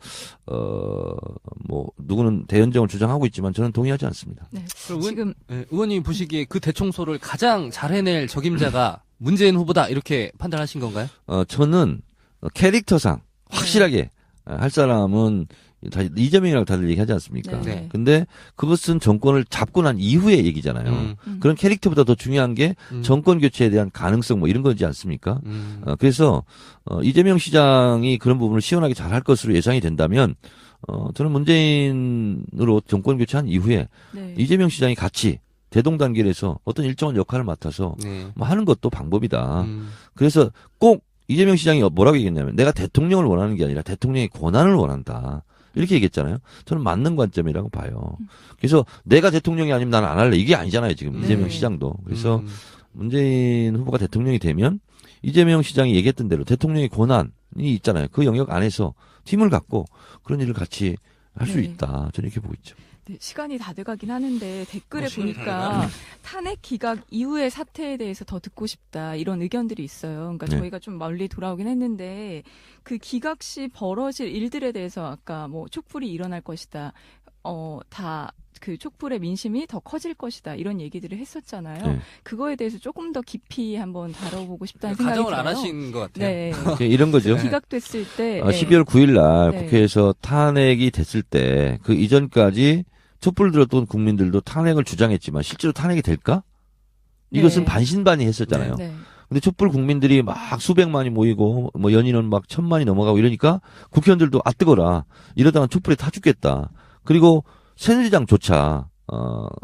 D: 뭐 누구는 대연정을 주장하고 있지만 저는 동의하지 않습니다.
B: 네.
C: 그럼
B: 지금
C: 의원님 보시기에 그 대청소를 가장 잘 해낼 적임자가 문재인 후보다 이렇게 판단하신 건가요?
D: 저는 캐릭터상 확실하게 할 사람은 이재명이라고 다들 얘기하지 않습니까?
C: 네.
D: 근데 그것은 정권을 잡고 난 이후의 얘기잖아요. 그런 캐릭터보다 더 중요한 게 정권 교체에 대한 가능성 뭐 이런 거지 않습니까? 그래서 이재명 시장이 그런 부분을 시원하게 잘 할 것으로 예상이 된다면 저는 문재인으로 정권 교체한 이후에
B: 네.
D: 이재명 시장이 같이 대동단결해서 어떤 일정한 역할을 맡아서
C: 네.
D: 뭐 하는 것도 방법이다. 그래서 꼭 이재명 시장이 뭐라고 얘기했냐면 내가 대통령을 원하는 게 아니라 대통령의 권한을 원한다. 이렇게 얘기했잖아요. 저는 맞는 관점이라고 봐요. 그래서 내가 대통령이 아니면 나는 안 할래. 이게 아니잖아요. 지금
B: 네.
D: 이재명 시장도. 그래서 문재인 후보가 대통령이 되면 이재명 시장이 얘기했던 대로 대통령의 권한이 있잖아요. 그 영역 안에서 팀을 갖고 그런 일을 같이 할 수
B: 네.
D: 있다. 저는 이렇게 보고 있죠.
B: 네, 시간이 다 돼가긴 하는데 댓글에
C: 시간이 다
B: 보니까 탄핵 기각 이후의 사태에 대해서 더 듣고 싶다 이런 의견들이 있어요. 그러니까
D: 네.
B: 저희가 좀 멀리 돌아오긴 했는데 그 기각 시 벌어질 일들에 대해서 아까 뭐 촛불이 일어날 것이다. 다 그 촛불의 민심이 더 커질 것이다 이런 얘기들을 했었잖아요.
D: 네.
B: 그거에 대해서 조금 더 깊이 한번 다뤄보고 싶다는 생각이
C: 가정을
B: 들어요.
C: 안 하신 것 같아요.
B: 네.
D: 이런 거죠.
B: 기각됐을 때
D: 12월 9일 날
B: 네.
D: 국회에서 탄핵이 됐을 때 그 이전까지 촛불 들었던 국민들도 탄핵을 주장했지만 실제로 탄핵이 될까? 이것은
B: 네.
D: 반신반의했었잖아요.
B: 네.
D: 근데 촛불 국민들이 막 수백만이 모이고 뭐 연인은 막 1000만이 넘어가고 이러니까 국회의원들도 아 뜨거라. 이러다가 촛불에 타 죽겠다. 그리고 새누리당조차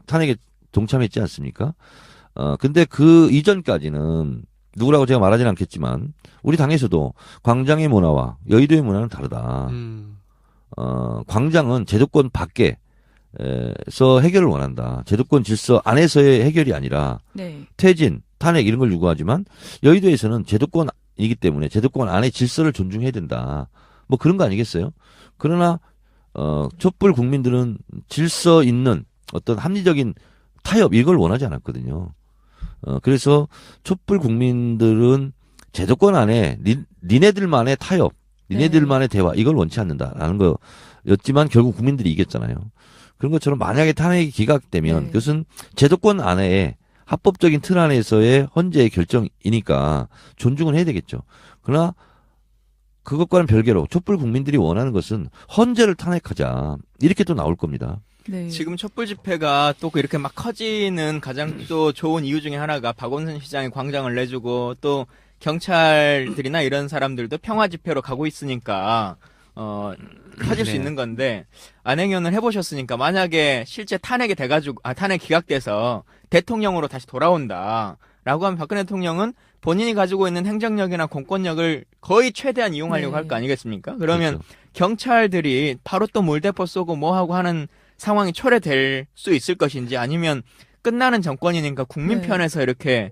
D: 탄핵에 동참했지 않습니까? 근데 그 이전까지는 누구라고 제가 말하지는 않겠지만 우리 당에서도 광장의 문화와 여의도의 문화는 다르다. 광장은 제도권 밖에서 해결을 원한다. 제도권 질서 안에서의 해결이 아니라
B: 네.
D: 퇴진, 탄핵 이런 걸 요구하지만 여의도에서는 제도권이기 때문에 제도권 안의 질서를 존중해야 된다. 뭐 그런 거 아니겠어요? 그러나 촛불 국민들은 질서 있는 어떤 합리적인 타협 이걸 원하지 않았거든요. 그래서 촛불 국민들은 제도권 안에 니네들만의 타협, 니네들만의 대화 이걸 원치 않는다라는 거였지만 결국 국민들이 이겼잖아요. 그런 것처럼 만약에 탄핵이 기각되면
B: 네.
D: 그것은 제도권 안에 합법적인 틀 안에서의 헌재의 결정이니까 존중은 해야 되겠죠. 그러나 그것과는 별개로 촛불 국민들이 원하는 것은 헌재를 탄핵하자 이렇게 또 나올 겁니다.
B: 네.
A: 지금 촛불 집회가 또 이렇게 막 커지는 가장 또 좋은 이유 중에 하나가 박원순 시장이 광장을 내주고 또 경찰들이나 이런 사람들도 평화 집회로 가고 있으니까 커질 수
C: 네.
A: 있는 건데 안행연을 해보셨으니까 만약에 실제 탄핵이 돼가지고 탄핵 기각돼서 대통령으로 다시 돌아온다라고 하면 박근혜 대통령은 본인이 가지고 있는 행정력이나 공권력을 거의 최대한 이용하려고
B: 네.
A: 할 거 아니겠습니까? 그러면
D: 그렇죠.
A: 경찰들이 바로 또 물대포 쏘고 뭐 하고 하는 상황이 초래될 수 있을 것인지 아니면 끝나는 정권이니까 국민
B: 네.
A: 편에서 이렇게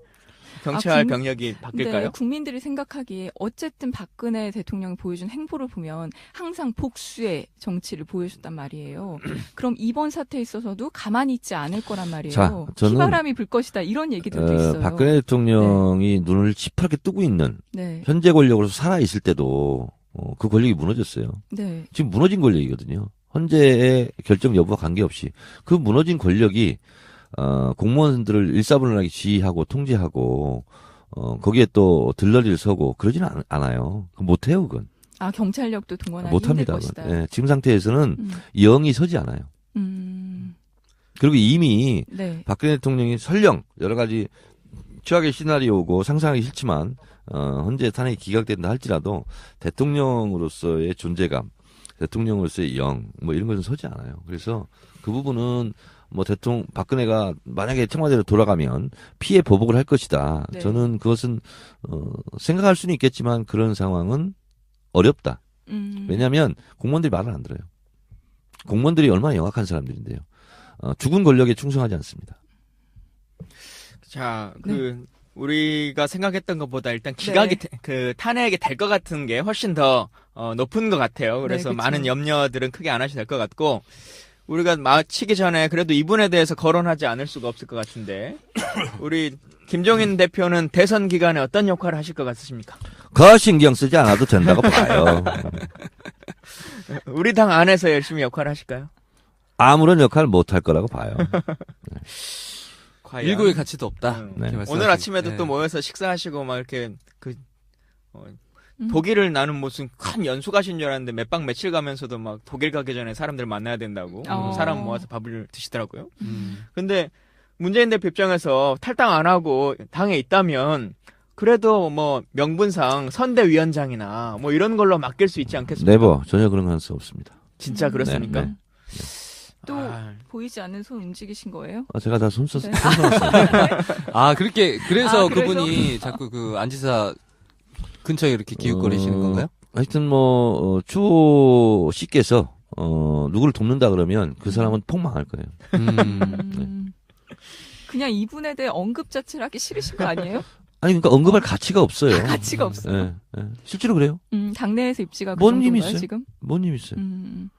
A: 경찰
B: 국-
A: 병력이 바뀔까요?
B: 네, 국민들이 생각하기에 어쨌든 박근혜 대통령이 보여준 행보를 보면 항상 복수의 정치를 보여줬단 말이에요. 그럼 이번 사태에 있어서도 가만히 있지 않을 거란 말이에요.
D: 자, 저는,
B: 피바람이 불 것이다 이런 얘기들도 있어요.
D: 박근혜 대통령이 눈을 시퍼렇게 뜨고 있는
B: 네,
D: 현재 권력으로서 살아 있을 때도 그 권력이 무너졌어요.
B: 네,
D: 지금 무너진 권력이거든요. 헌재의 결정 여부와 관계없이 그 무너진 권력이 공무원들을 일사불란하게 지휘하고 통제하고 거기에 또 들러리를 서고 그러지는 않아요. 못해요 그건.
B: 아 경찰력도 동원하기 힘들
D: 못합니다.
B: 것이다.
D: 그건. 예, 지금 상태에서는
B: 음,
D: 영이 서지 않아요. 그리고 이미
B: 네,
D: 박근혜 대통령이 설령 여러 가지 최악의 시나리오고 상상하기 싫지만 헌재 탄핵이 기각된다 할지라도 대통령으로서의 존재감, 대통령으로서의 영, 뭐 이런 것은 서지 않아요. 그래서 그 부분은 뭐 박근혜가 만약에 청와대로 돌아가면 피해 보복을 할 것이다.
B: 네.
D: 저는 그것은 생각할 수는 있겠지만 그런 상황은 어렵다. 왜냐하면 공무원들이 말을 안 들어요. 공무원들이 얼마나 영악한 사람들인데요. 죽은 권력에 충성하지 않습니다.
A: 자,
B: 네.
A: 우리가 생각했던 것보다 일단 기각이 탄핵이 될 것 같은 게 훨씬 더 높은 것 같아요. 그래서
B: 네, 그쵸.
A: 많은 염려들은 크게 안 하셔도 될 것 같고 우리가 마치기 전에 그래도 이분에 대해서 거론하지 않을 수가 없을 것 같은데 우리 김종인 대표는 대선 기간에 어떤 역할을 하실 것 같으십니까?
D: 그 신경 쓰지 않아도 된다고 봐요.
A: 우리 당 안에서 열심히 역할을 하실까요?
D: 아무런 역할 못 할 거라고 봐요.
A: 과연?
C: 일고의 가치도 없다.
A: 음.
D: 네.
C: 이렇게
A: 오늘
C: 말씀하시고.
A: 아침에도
C: 네.
A: 또 모여서 식사하시고 막 이렇게 독일을 나는 무슨 큰 연수 가신 줄 알았는데 몇 박 며칠 가면서도 막 독일 가기 전에 사람들 만나야 된다고 사람 모아서 밥을 드시더라고요. 근데 문재인 대표 입장에서 탈당 안 하고 당에 있다면 그래도 뭐 명분상 선대위원장이나 뭐 이런 걸로 맡길 수 있지 않겠습니까?
D: 네버 전혀 그런 가능성 없습니다.
A: 진짜 그렇습니까?
D: 네.
B: 또
A: 아,
B: 보이지 않는 손 움직이신 거예요?
D: 제가 다 손 썼어요.
B: 네.
C: 아, 그래서
B: 아, 그래서?
C: 그분이 자꾸 그 안지사 근처에 이렇게 기웃거리시는 건가요?
D: 하여튼 추호 씨께서 누구를 돕는다 그러면 그 사람은 폭망할 거예요.
B: 그냥 이분에 대해 언급 자체를 하기 싫으신 거 아니에요?
D: 아니 그러니까 언급할 가치가 없어요.
B: 가치가 없어요.
D: 예, 예. 실제로 그래요.
B: 당내에서 입지가 그
D: 뭔 힘이
B: 정도인가요
D: 있어요?
B: 지금?
D: 뭔 힘 있어요.
B: 음,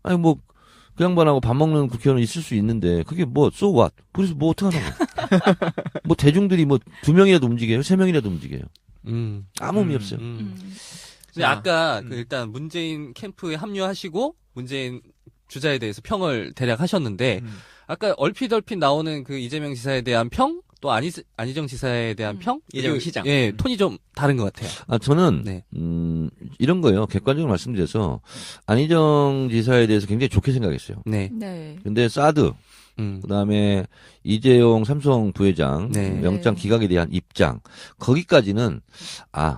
D: 아니 그 양반하고 밥 먹는 국회의원은 있을 수 있는데 그게 so what? 그래서 뭐 어떡하라고. 뭐 대중들이 2명이라도 움직여요? 3명이라도 움직여요. 아무 의미 없어요.
C: 근데 아까 일단 문재인 캠프에 합류하시고 문재인 주자에 대해서 평을 대략 하셨는데 아까 얼핏 나오는 그 이재명 지사에 대한 평, 또 안희정 지사에 대한 평,
A: 이재명
C: 이게,
A: 시장.
C: 예, 톤이 좀 다른 것 같아요.
D: 저는
C: 네.
D: 이런 거예요. 객관적으로 말씀드려서 안희정 지사에 대해서 굉장히 좋게 생각했어요.
C: 네.
B: 네.
D: 근데 사드 그다음에 이재용 삼성 부회장
C: 네.
D: 명장 기각에 대한 입장 거기까지는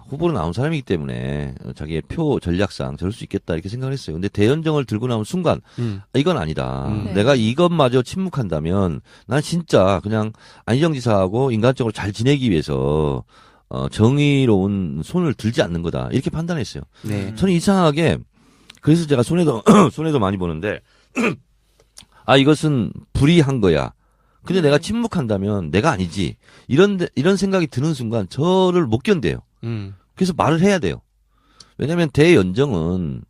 D: 후보로 나온 사람이기 때문에 자기의 표 전략상 저럴 수 있겠다 이렇게 생각을 했어요. 근데 대연정을 들고 나온 순간 이건 아니다.
B: 네.
D: 내가 이것마저 침묵한다면 난 진짜 그냥 안희정 지사하고 인간적으로 잘 지내기 위해서 정의로운 손을 들지 않는 거다 이렇게 판단했어요.
C: 네.
D: 저는 이상하게 그래서 제가 손해도 많이 보는데 이것은 불의한 거야. 근데 내가 침묵한다면 내가 아니지. 이런 생각이 드는 순간 저를 못 견뎌요. 그래서 말을 해야 돼요. 왜냐하면 대연정은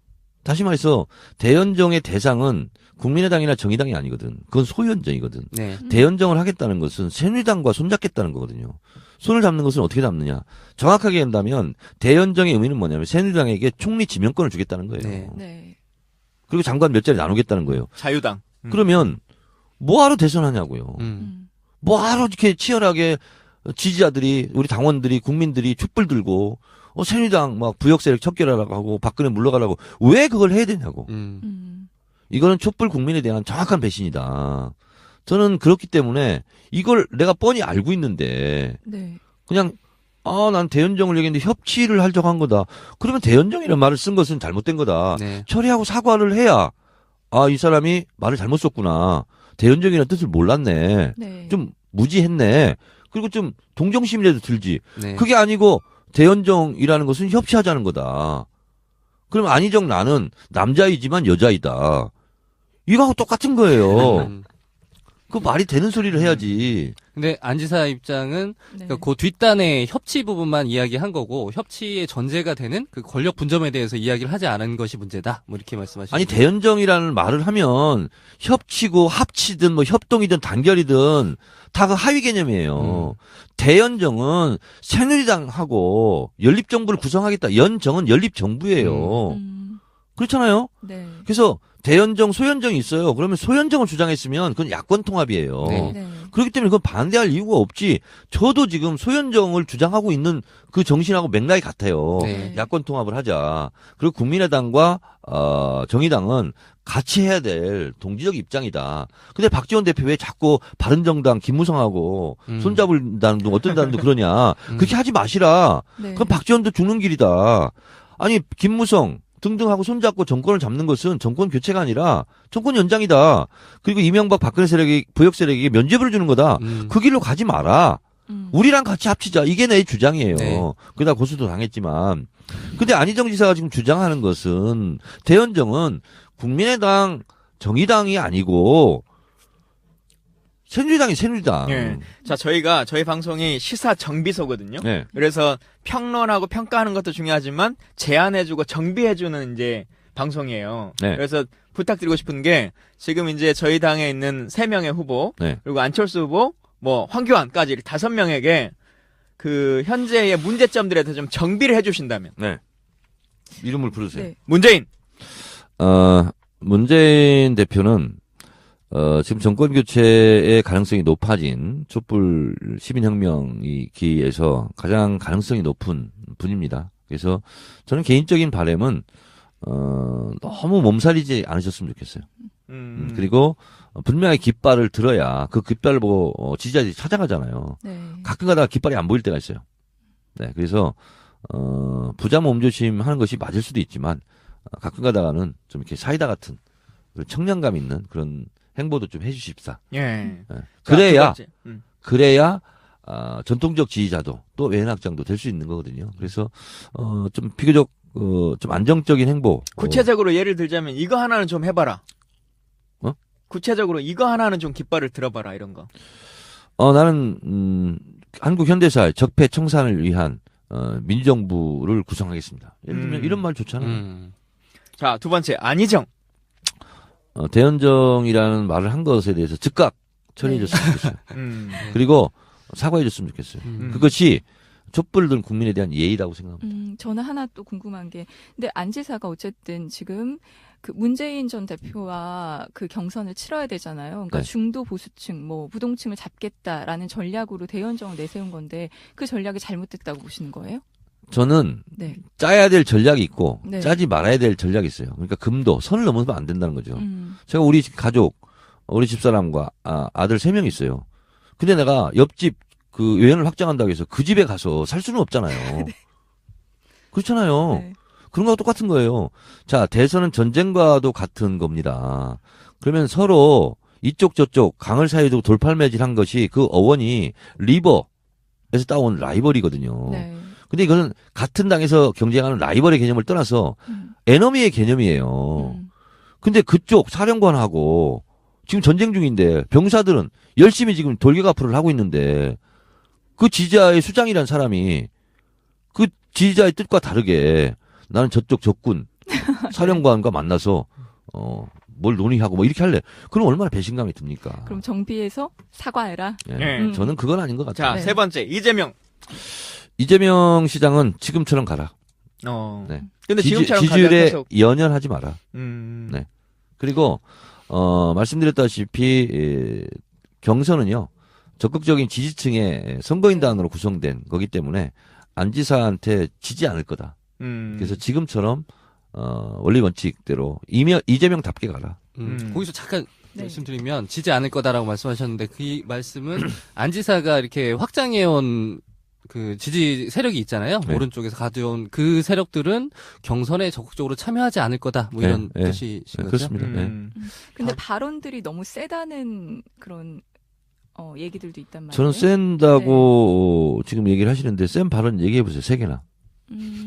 D: 다시 말해서 대연정의 대상은 국민의당이나 정의당이 아니거든. 그건 소연정이거든.
C: 네.
D: 대연정을 하겠다는 것은 새누리당과 손잡겠다는 거거든요. 손을 잡는 것은 어떻게 잡느냐. 정확하게 한다면 대연정의 의미는 뭐냐면 새누리당에게 총리 지명권을 주겠다는 거예요.
C: 네.
B: 네.
D: 그리고 장관 몇 자리 나누겠다는 거예요.
A: 자유당.
D: 그러면 뭐하러 대선하냐고요. 뭐하러 이렇게 치열하게 지지자들이 우리 당원들이 국민들이 촛불 들고 새누리당 막 부역세력 척결하라고 하고 박근혜 물러가라고 왜 그걸 해야 되냐고. 이거는 촛불 국민에 대한 정확한 배신이다. 저는 그렇기 때문에 이걸 내가 뻔히 알고 있는데
B: 네.
D: 그냥 난 대연정을 얘기했는데 협치를 하려고 한 거다. 그러면 대연정이라는 말을 쓴 것은 잘못된 거다.
C: 네.
D: 처리하고 사과를 해야 이 사람이 말을 잘못 썼구나. 대연정이라는 뜻을 몰랐네.
B: 네.
D: 좀 무지했네. 그리고 좀 동정심이라도 들지.
C: 네.
D: 그게 아니고 대연정이라는 것은 협치하자는 거다. 그럼 안희정 나는 남자이지만 여자이다. 이거하고 똑같은 거예요. 그 말이 되는 소리를 해야지.
C: 근데 안 지사 입장은
B: 네.
C: 그러니까 그 뒷단의 협치 부분만 이야기한 거고 협치의 전제가 되는 그 권력 분점에 대해서 이야기를 하지 않은 것이 문제다. 뭐 이렇게 말씀하시죠.
D: 아니 대연정이라는 말을 하면 협치고 합치든 뭐 협동이든 단결이든 다 그 하위 개념이에요. 대연정은 새누리당하고 연립정부를 구성하겠다. 연정은 연립정부예요. 그렇잖아요.
B: 네.
D: 그래서 대연정, 소연정이 있어요. 그러면 소연정을 주장했으면 그건 야권 통합이에요.
C: 네.
B: 네.
D: 그렇기 때문에 그건 반대할 이유가 없지. 저도 지금 소연정을 주장하고 있는 그 정신하고 맥락이 같아요.
C: 네.
D: 야권 통합을 하자. 그리고 국민의당과 정의당은 같이 해야 될 동지적 입장이다. 근데 박지원 대표 왜 자꾸 바른정당 김무성하고 손잡을다는 둥 어떤다는 둥 그러냐. 그렇게 하지 마시라.
B: 네.
D: 그럼 박지원도 죽는 길이다. 아니 김무성 등등하고 손잡고 정권을 잡는 것은 정권 교체가 아니라 정권 연장이다. 그리고 이명박 박근혜 세력이 부역 세력에게 면죄부를 주는 거다. 그 길로 가지 마라. 우리랑 같이 합치자. 이게 내 주장이에요.
C: 네.
D: 그러다 고소도 당했지만. 근데 안희정 지사가 지금 주장하는 것은 대연정은 국민의당 정의당이 아니고 새누리당이 새누리당.
A: 예. 자, 저희 방송이 시사 정비소거든요.
D: 네.
A: 그래서 평론하고 평가하는 것도 중요하지만 제안해주고 정비해주는 이제 방송이에요.
D: 네.
A: 그래서 부탁드리고 싶은 게 지금 이제 저희 당에 있는 3명의 후보
D: 네.
A: 그리고 안철수 후보, 뭐 황교안까지 5명에게 그 현재의 문제점들에 대해서 좀 정비를 해주신다면
D: 네. 이름을 부르세요.
B: 네.
A: 문재인.
D: 문재인 대표는 지금 정권 교체의 가능성이 높아진 촛불 시민혁명이 기해서 가장 가능성이 높은 분입니다. 그래서 저는 개인적인 바람은 너무 몸살이지 않으셨으면 좋겠어요. 그리고 분명히 깃발을 들어야 그 깃발을 보고 지지자들이 찾아가잖아요.
B: 네.
D: 가끔 가다가 깃발이 안 보일 때가 있어요. 네, 그래서 부자 몸조심 하는 것이 맞을 수도 있지만 가끔 가다가는 좀 이렇게 사이다 같은 그런 청량감 있는 그런 행보도 좀 해주십사.
A: 예.
D: 네.
A: 자,
D: 그래야
A: 두 번째.
D: 그래야 전통적 지지자도 또 외연확장도 될 수 있는 거거든요. 그래서 좀 비교적 좀 안정적인 행보.
A: 구체적으로 예를 들자면 이거 하나는 좀 해봐라.
D: 어?
A: 구체적으로 이거 하나는 좀 깃발을 들어봐라 이런 거.
D: 나는 한국 현대사의 적폐 청산을 위한 민주정부를 구성하겠습니다. 예를 들면 이런 말 좋잖아요.
A: 자, 두 번째 안희정.
D: 대연정이라는 말을 한 것에 대해서 즉각 처리해줬으면 좋겠어요. 그리고 사과해줬으면 좋겠어요. 그것이 촛불 든 국민에 대한 예의라고 생각합니다.
B: 저는 하나 또 궁금한 게, 근데 안 지사가 어쨌든 지금 그 문재인 전 대표와 그 경선을 치러야 되잖아요. 그러니까
D: 네.
B: 중도 보수층, 뭐 부동층을 잡겠다라는 전략으로 대연정을 내세운 건데 그 전략이 잘못됐다고 보시는 거예요?
D: 저는
B: 네.
D: 짜야 될 전략이 있고
B: 네.
D: 짜지 말아야 될 전략이 있어요. 그러니까 금도 선을 넘으면 안 된다는 거죠. 제가 우리 가족 우리 집사람과 아들 3명 있어요. 근데 내가 옆집 그 외연을 확장한다고 해서 그 집에 가서 살 수는 없잖아요. 그렇잖아요.
B: 네.
D: 그런 거하고 똑같은 거예요. 자, 대선은 전쟁과도 같은 겁니다. 그러면 서로 이쪽 저쪽 강을 사이에 두고 돌팔매질한 것이 그 어원이 리버에서 따온 라이벌이거든요.
B: 네.
D: 근데 이거는 같은 당에서 경쟁하는 라이벌의 개념을 떠나서 에너미의 개념이에요. 근데 그쪽 사령관하고 지금 전쟁 중인데 병사들은 열심히 지금 돌격아프를 하고 있는데 그 지지자의 수장이란 사람이 그 지지자의 뜻과 다르게 나는 저쪽 적군 사령관과 만나서 뭘 논의하고 뭐 이렇게 할래. 그럼 얼마나 배신감이 듭니까?
B: 그럼 정비해서 사과해라.
D: 예.
A: 네.
D: 저는 그건 아닌 것 같아요.
A: 자,
B: 네.
A: 세 번째 이재명.
D: 이재명 시장은 지금처럼 가라.
A: 네.
D: 네.
A: 근데 지금처럼 가면
D: 지지율에
A: 계속
D: 연연하지 마라.
A: 네.
D: 그리고 말씀드렸다시피 경선은요 적극적인 지지층의 선거인단으로 구성된 거기 때문에 안 지사한테 지지 않을 거다. 그래서 지금처럼 원리 원칙대로 이재명답게 가라.
C: 거기서 잠깐
B: 네.
C: 말씀드리면 지지 않을 거다라고 말씀하셨는데 그 말씀은 안지사가 이렇게 확장해온 그 지지 세력이 있잖아요.
D: 네.
C: 오른쪽에서 가져온 그 세력들은 경선에 적극적으로 참여하지 않을 거다. 뭐 이런
D: 네, 네.
C: 뜻이신
D: 네,
C: 거죠?
D: 그렇습니다. 네.
B: 근데 발언들이 너무 세다는 그런 얘기들도 있단 말이에요.
D: 저는 센다고 지금 얘기를 하시는데 센 발언 얘기해 보세요. 3개나.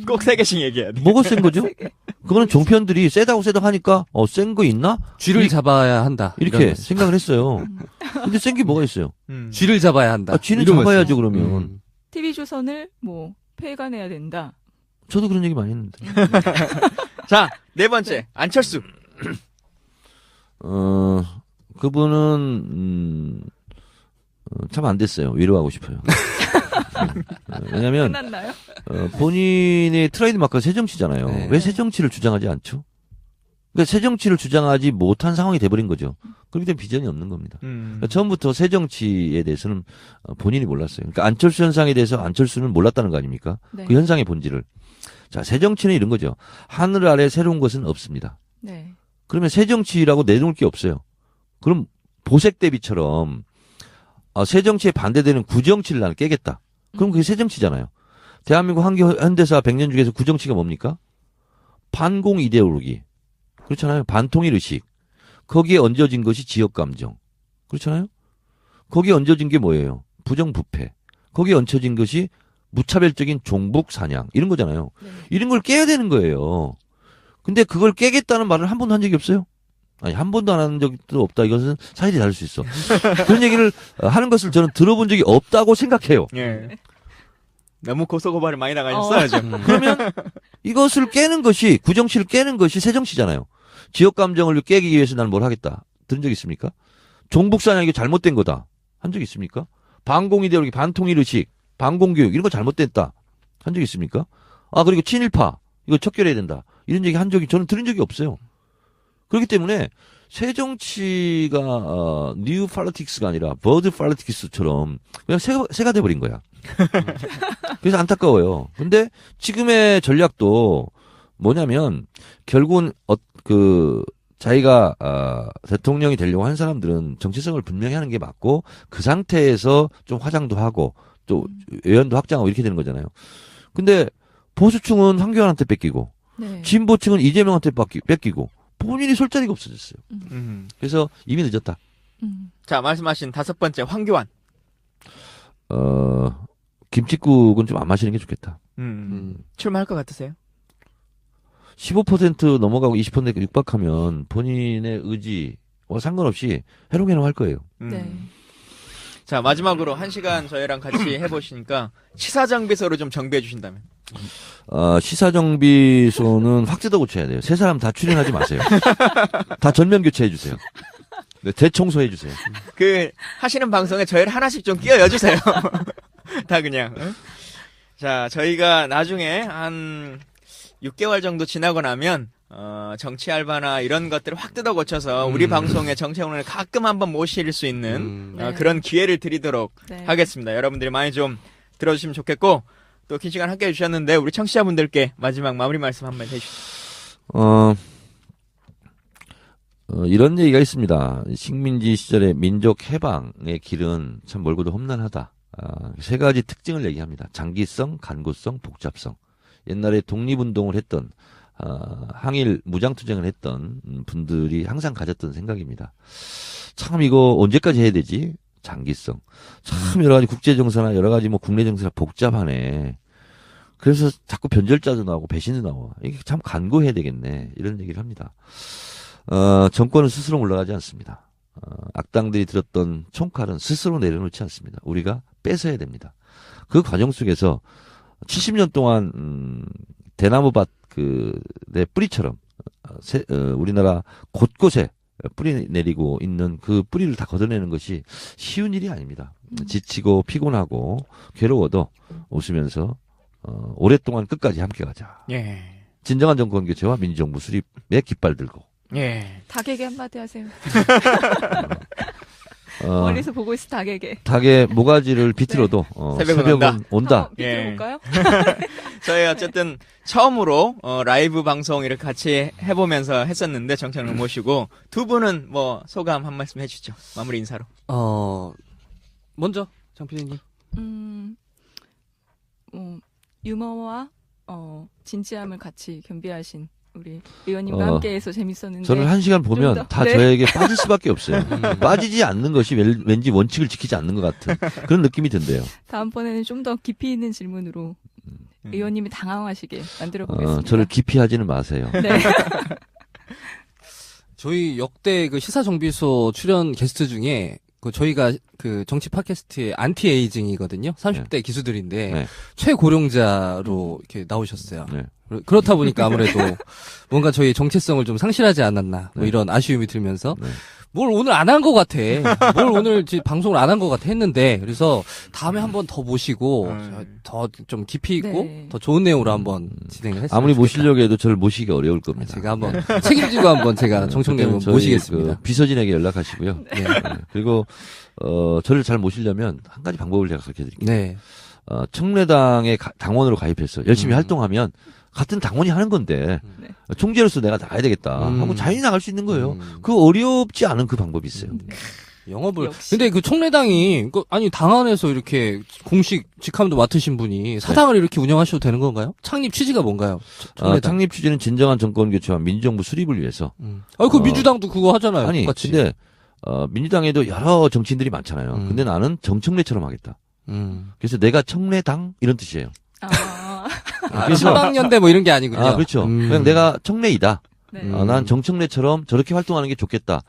A: 꼭 3개씩 얘기해야 돼.
D: 뭐가 센 거죠? 그거는 종편들이 세다고 하니까 센 거 있나?
C: 쥐를 잡아야 한다.
D: 이렇게
C: 이런 말씀.
D: 생각을 했어요. 근데 센 게 뭐가 있어요?
C: 쥐를 잡아야 한다.
D: 쥐는
C: 이런
D: 잡아야죠
C: 말씀.
D: 그러면.
B: TV조선을 뭐 폐간해야 된다.
D: 저도 그런 얘기 많이 했는데.
A: 자, 네 번째 안철수.
D: 그분은 참 안 됐어요. 위로하고 싶어요. 왜냐면
B: 끝났나요?
D: 본인의 트레이드 마크가 새정치잖아요.
C: 네.
D: 왜 새정치를 주장하지 않죠? 그러니까 새정치를 주장하지 못한 상황이 돼버린 거죠. 그렇기 때문에 비전이 없는 겁니다. 그러니까 처음부터 새정치에 대해서는 본인이 몰랐어요. 그러니까 안철수 현상에 대해서 안철수는 몰랐다는 거 아닙니까?
B: 네.
D: 그 현상의 본질을. 자, 새정치는 이런 거죠. 하늘 아래 새로운 것은 없습니다.
B: 네.
D: 그러면 새정치라고 내놓을 게 없어요. 그럼 보색 대비처럼 새정치에 반대되는 구정치를 나는 깨겠다. 그럼 그게 새정치잖아요. 대한민국 현대사 100년 중에서 구정치가 뭡니까? 반공 이데올로기. 그렇잖아요. 반통일 의식. 거기에 얹어진 것이 지역감정. 그렇잖아요. 거기에 얹어진 게 뭐예요? 부정부패. 거기에 얹혀진 것이 무차별적인 종북 사냥. 이런 거잖아요.
B: 네.
D: 이런 걸 깨야 되는 거예요. 근데 그걸 깨겠다는 말을 한 번도 한 적이 없어요. 아니, 한 번도 안 한 적도 없다. 이것은 사실이 다를 수 있어. 그런 얘기를 하는 것을 저는 들어본 적이 없다고 생각해요.
A: 예. 너무 고소고발을 많이 나가셨어요, 지금.
D: 그러면 이것을 깨는 것이, 구정치를 깨는 것이 새정치잖아요. 지역 감정을 깨기 위해서 나는 뭘 하겠다. 들은 적 있습니까? 종북사냥 이거 잘못된 거다. 한 적 있습니까? 반공이데올로기, 반통일 의식, 반공교육 이런 거 잘못됐다. 한 적 있습니까? 그리고 친일파 이거 척결해야 된다. 이런 얘기 한 적이 저는 들은 적이 없어요. 그렇기 때문에 새정치가 뉴 팔로틱스가 아니라 버드 팔로틱스처럼 그냥 새가 돼버린 거야. 그래서 안타까워요. 근데 지금의 전략도 뭐냐면 결국은 자기가 대통령이 되려고 한 사람들은 정체성을 분명히 하는 게 맞고 그 상태에서 좀 화장도 하고 또 외연도 확장하고 이렇게 되는 거잖아요. 근데 보수층은 황교안한테 뺏기고
B: 네.
D: 진보층은 이재명한테 뺏기고 본인이 설 자리가 없어졌어요. 그래서 이미 늦었다.
A: 자, 말씀하신 5번째 황교안.
D: 김칫국은 좀 안 마시는 게 좋겠다.
A: 출마할 것 같으세요?
D: 15% 넘어가고 20% 육박하면 본인의 의지와 상관없이 해롱해롱 할 거예요.
B: 네.
A: 자, 마지막으로 1시간 저희랑 같이 해보시니까 시사정비소를 좀 정비해 주신다면.
D: 시사정비소는 확 뜯어 고쳐야 돼요. 세 사람 다 출연하지 마세요. 다 전면 교체해 주세요. 네, 대청소해 주세요.
A: 하시는 방송에 저희를 하나씩 좀 끼워 주세요. 다 그냥. 응? 자, 저희가 나중에 한 6개월 정도 지나고 나면 정치 알바나 이런 것들을 확 뜯어 고쳐서 우리 방송에 정치원을 가끔 한번 모실 수 있는
B: 네.
A: 그런 기회를 드리도록
B: 네.
A: 하겠습니다. 여러분들이 많이 좀 들어주시면 좋겠고 또 긴 시간 함께 해주셨는데 우리 청취자분들께 마지막 마무리 말씀 한번 해주시죠.
D: 이런 얘기가 있습니다. 식민지 시절의 민족 해방의 길은 참 멀고도 험난하다. 세 가지 특징을 얘기합니다. 장기성, 간구성, 복잡성. 옛날에 독립운동을 했던 항일 무장투쟁을 했던 분들이 항상 가졌던 생각입니다. 참 이거 언제까지 해야 되지? 장기성. 참 여러 가지 국제정세나 여러 가지 뭐 국내 정세가 복잡하네. 그래서 자꾸 변절자도 나오고 배신도 나와. 이게 참 간구해야 되겠네. 이런 얘기를 합니다. 정권은 스스로 올라가지 않습니다. 악당들이 들었던 총칼은 스스로 내려놓지 않습니다. 우리가 뺏어야 됩니다. 그 과정 속에서 70년 동안 대나무밭 내 뿌리처럼 우리나라 곳곳에 뿌리 내리고 있는 그 뿌리를 다 걷어내는 것이 쉬운 일이 아닙니다. 지치고 피곤하고 괴로워도 웃으면서 오랫동안 끝까지 함께 가자.
A: 예.
D: 진정한 정권 교체와 민주정부 수립에 깃발 들고.
A: 예.
B: 닭에게 한마디 하세요.
D: 어,
B: 멀리서 보고 있어 닭에게.
D: 닭의 모가지를 비틀어도
A: 새벽은
D: 온다.
A: 예.
B: 비틀어볼까요?
A: 저희 어쨌든 처음으로 라이브 방송 이렇게 같이 해보면서 했었는데 정창을 모시고 두 분은 뭐 소감 한 말씀 해주죠. 마무리 인사로.
C: 먼저 장 PD님.
B: 유머와 진지함을 같이 겸비하신 우리 의원님과 함께해서 재밌었는데
D: 저를 한 시간 보면
B: 더,
D: 다
B: 네.
D: 저에게 빠질 수밖에 없어요. 빠지지 않는 것이 왠지 원칙을 지키지 않는 것 같은 그런 느낌이 든대요.
B: 다음번에는 좀 더 깊이 있는 질문으로 의원님이 당황하시게 만들어 보겠습니다.
D: 저를 기피하지는 마세요.
B: 네.
C: 저희 역대 그 시사정비소 출연 게스트 중에 저희가 정치 팟캐스트의 안티에이징이거든요. 30대 기수들인데
D: 네.
C: 최고령자로 이렇게 나오셨어요.
D: 네.
C: 그렇다 보니까 아무래도 뭔가 저희 정체성을 좀 상실하지 않았나
D: 네.
C: 이런 아쉬움이 들면서
D: 네.
C: 뭘 오늘 안 한 것 같아. 뭘 오늘 방송을 안 한 것 같아 했는데 그래서 다음에 한번 더 모시고 더 좀 깊이 있고
B: 네.
C: 더 좋은 내용으로 한번 진행을 했으면
D: 아무리
C: 좋겠다.
D: 모시려고 해도 저를 모시기 어려울 겁니다.
C: 제가 한번 책임지고 한번 제가 정청래를
D: 그때는 저희
C: 모시겠습니다.
D: 비서진에게 연락하시고요.
C: 네.
D: 그리고 저를 잘 모시려면 한 가지 방법을 제가 가르쳐 드릴게요.
C: 네.
D: 청래당의 당원으로 가입해서 열심히 활동하면 같은 당원이 하는 건데
B: 네.
D: 총재로서 내가 나가야 되겠다 하고 자연히 나갈 수 있는 거예요. 그 어렵지 않은 그 방법이 있어요.
C: 영업을.
B: 역시.
C: 근데 그 청래당이 아니 당 안에서 이렇게 공식 직함도 맡으신 분이 사당을 이렇게 운영하셔도 되는 건가요? 창립 취지가 뭔가요? 청래당.
D: 창립 취지는 진정한 정권 교체와 민주정부 수립을 위해서.
C: 그 민주당도 그거 하잖아요.
D: 아니,
C: 똑같이.
D: 근데 민주당에도 여러 정치인들이 많잖아요. 근데 나는 정청래처럼 하겠다. 그래서 내가 청래당 이런 뜻이에요. 그래서
C: 서방연대 뭐 이런 게 아니군요.
D: 그렇죠. 그냥 내가 청래이다.
B: 네.
D: 난 정청래처럼 저렇게 활동하는 게 좋겠다.